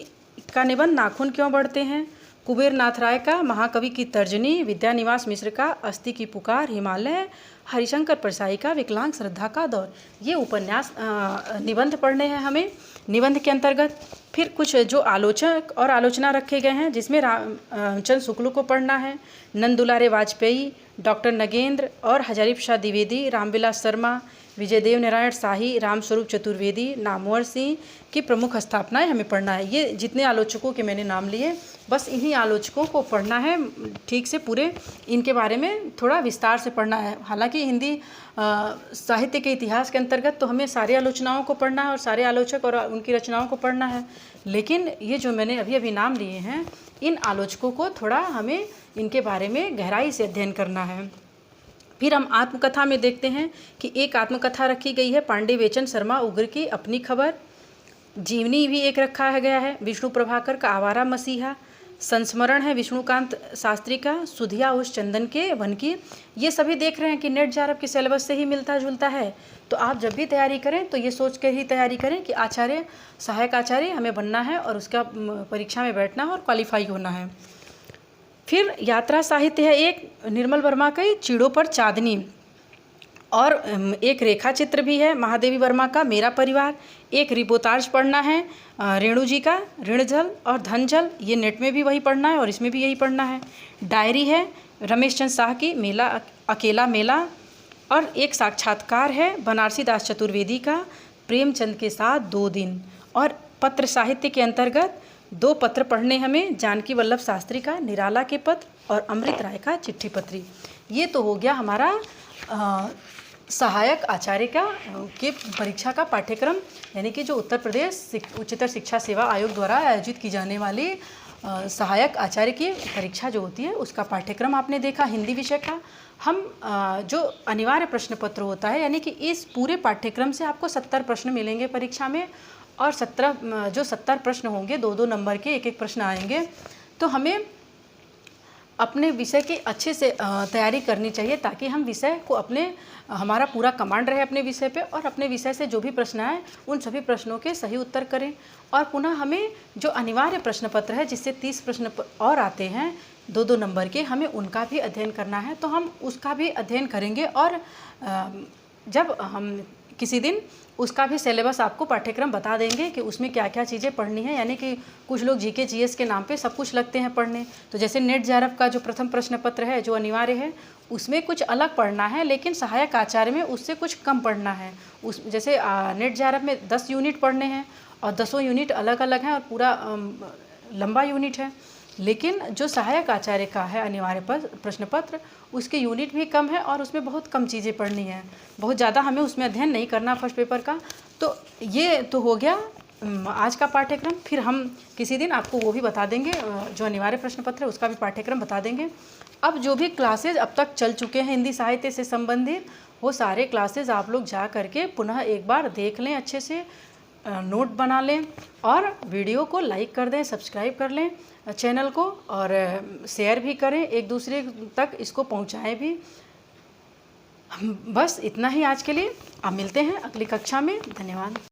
A: का निबंध नाखून क्यों बढ़ते हैं, कुबेर नाथ राय का महाकवि की तर्जनी, विद्यानिवास मिश्र का अस्थि की पुकार, हिमालय, हरिशंकर परसाई का विकलांग श्रद्धा का दौर, ये उपन्यास निबंध पढ़ने हैं हमें निबंध के अंतर्गत। फिर कुछ जो आलोचक और आलोचना रखे गए हैं, जिसमें रामचंद्र शुक्ल को पढ़ना है, नंद दुलारे वाजपेयी, डॉक्टर नगेंद्र और हजारी प्रसाद द्विवेदी, रामविलास शर्मा, विजयदेव नारायण शाही, रामस्वरूप चतुर्वेदी, नामवर सिंह की प्रमुख स्थापनाएं हमें पढ़ना है। ये जितने आलोचकों के मैंने नाम लिए, बस इन्हीं आलोचकों को पढ़ना है ठीक से, पूरे इनके बारे में थोड़ा विस्तार से पढ़ना है। हालांकि हिंदी साहित्य के इतिहास के अंतर्गत तो हमें सारे आलोचनाओं को पढ़ना है और सारे आलोचक और उनकी रचनाओं को पढ़ना है, लेकिन ये जो मैंने अभी अभी नाम लिए हैं, इन आलोचकों को थोड़ा हमें इनके बारे में गहराई से अध्ययन करना है। फिर हम आत्मकथा में देखते हैं कि एक आत्मकथा रखी गई है पांडे वेचन शर्मा उग्र की अपनी खबर, जीवनी भी एक रखा गया है, विष्णु प्रभाकर का आवारा मसीहा, संस्मरण है विष्णुकांत शास्त्री का, सुधिया उस चंदन के वन की। ये सभी देख रहे हैं कि नेट जेआरएफ के सिलेबस से ही मिलता जुलता है। तो आप जब भी तैयारी करें तो ये सोच कर ही तैयारी करें कि आचार्य, सहायक आचार्य हमें बनना है और उसका परीक्षा में बैठना है और क्वालिफाई होना है। फिर यात्रा साहित्य है एक, निर्मल वर्मा का चीड़ों पर चांदनी, और एक रेखा चित्र भी है महादेवी वर्मा का, मेरा परिवार। एक रिपोर्टाज पढ़ना है रेणु जी का, ऋण जल और धन जल, ये नेट में भी वही पढ़ना है और इसमें भी यही पढ़ना है। डायरी है रमेश चंद्र शाह की, मेला अकेला मेला, और एक साक्षात्कार है बनारसी दास चतुर्वेदी का, प्रेमचंद के साथ 2 दिन। और पत्र साहित्य के अंतर्गत 2 पत्र पढ़ने हमें, जानकी वल्लभ शास्त्री का निराला के पत्र और अमृत राय का चिट्ठी पत्री। ये तो हो गया हमारा सहायक आचार्य का के परीक्षा का पाठ्यक्रम, यानी कि जो उत्तर प्रदेश उच्चतर शिक्षा सेवा आयोग द्वारा आयोजित की जाने वाली सहायक आचार्य की परीक्षा जो होती है उसका पाठ्यक्रम आपने देखा हिंदी विषय का। हम जो अनिवार्य प्रश्न पत्र होता है, यानी कि इस पूरे पाठ्यक्रम से आपको 70 प्रश्न मिलेंगे परीक्षा में, और 70 प्रश्न होंगे, 2-2 नंबर के, एक प्रश्न आएंगे। तो हमें अपने विषय की अच्छे से तैयारी करनी चाहिए ताकि हम विषय को हमारा पूरा कमांड रहे अपने विषय पे, और अपने विषय से जो भी प्रश्न आए उन सभी प्रश्नों के सही उत्तर करें। और पुनः हमें जो अनिवार्य प्रश्न पत्र है जिससे 30 प्रश्न और आते हैं 2-2 नंबर के, हमें उनका भी अध्ययन करना है। तो हम उसका भी अध्ययन करेंगे, और जब हम किसी दिन उसका भी सिलेबस आपको पाठ्यक्रम बता देंगे कि उसमें क्या क्या चीज़ें पढ़नी है। यानी कि कुछ लोग जीके जीएस के नाम पे सब कुछ लगते हैं पढ़ने, तो जैसे नेट जेआरएफ का जो प्रथम प्रश्न पत्र है जो अनिवार्य है उसमें कुछ अलग पढ़ना है, लेकिन सहायक आचार्य में उससे कुछ कम पढ़ना है। उस जैसे नेट जेआरएफ में 10 यूनिट पढ़ने हैं और 10 यूनिट अलग अलग हैं और पूरा लंबा यूनिट है, लेकिन जो सहायक आचार्य का है अनिवार्य प्रश्न पत्र उसके यूनिट भी कम है और उसमें बहुत कम चीज़ें पढ़नी है, बहुत ज़्यादा हमें उसमें अध्ययन नहीं करना फर्स्ट पेपर का। तो ये तो हो गया आज का पाठ्यक्रम। फिर हम किसी दिन आपको वो भी बता देंगे, जो अनिवार्य प्रश्न पत्र है उसका भी पाठ्यक्रम बता देंगे। अब जो भी क्लासेज अब तक चल चुके हैं हिंदी साहित्य से संबंधित, वो सारे क्लासेज आप लोग जा करके पुनः एक बार देख लें, अच्छे से नोट बना लें, और वीडियो को लाइक कर दें, सब्सक्राइब कर लें चैनल को, और शेयर भी करें, एक दूसरे तक इसको पहुंचाएं भी। बस इतना ही आज के लिए। अब मिलते हैं अगली कक्षा में। धन्यवाद।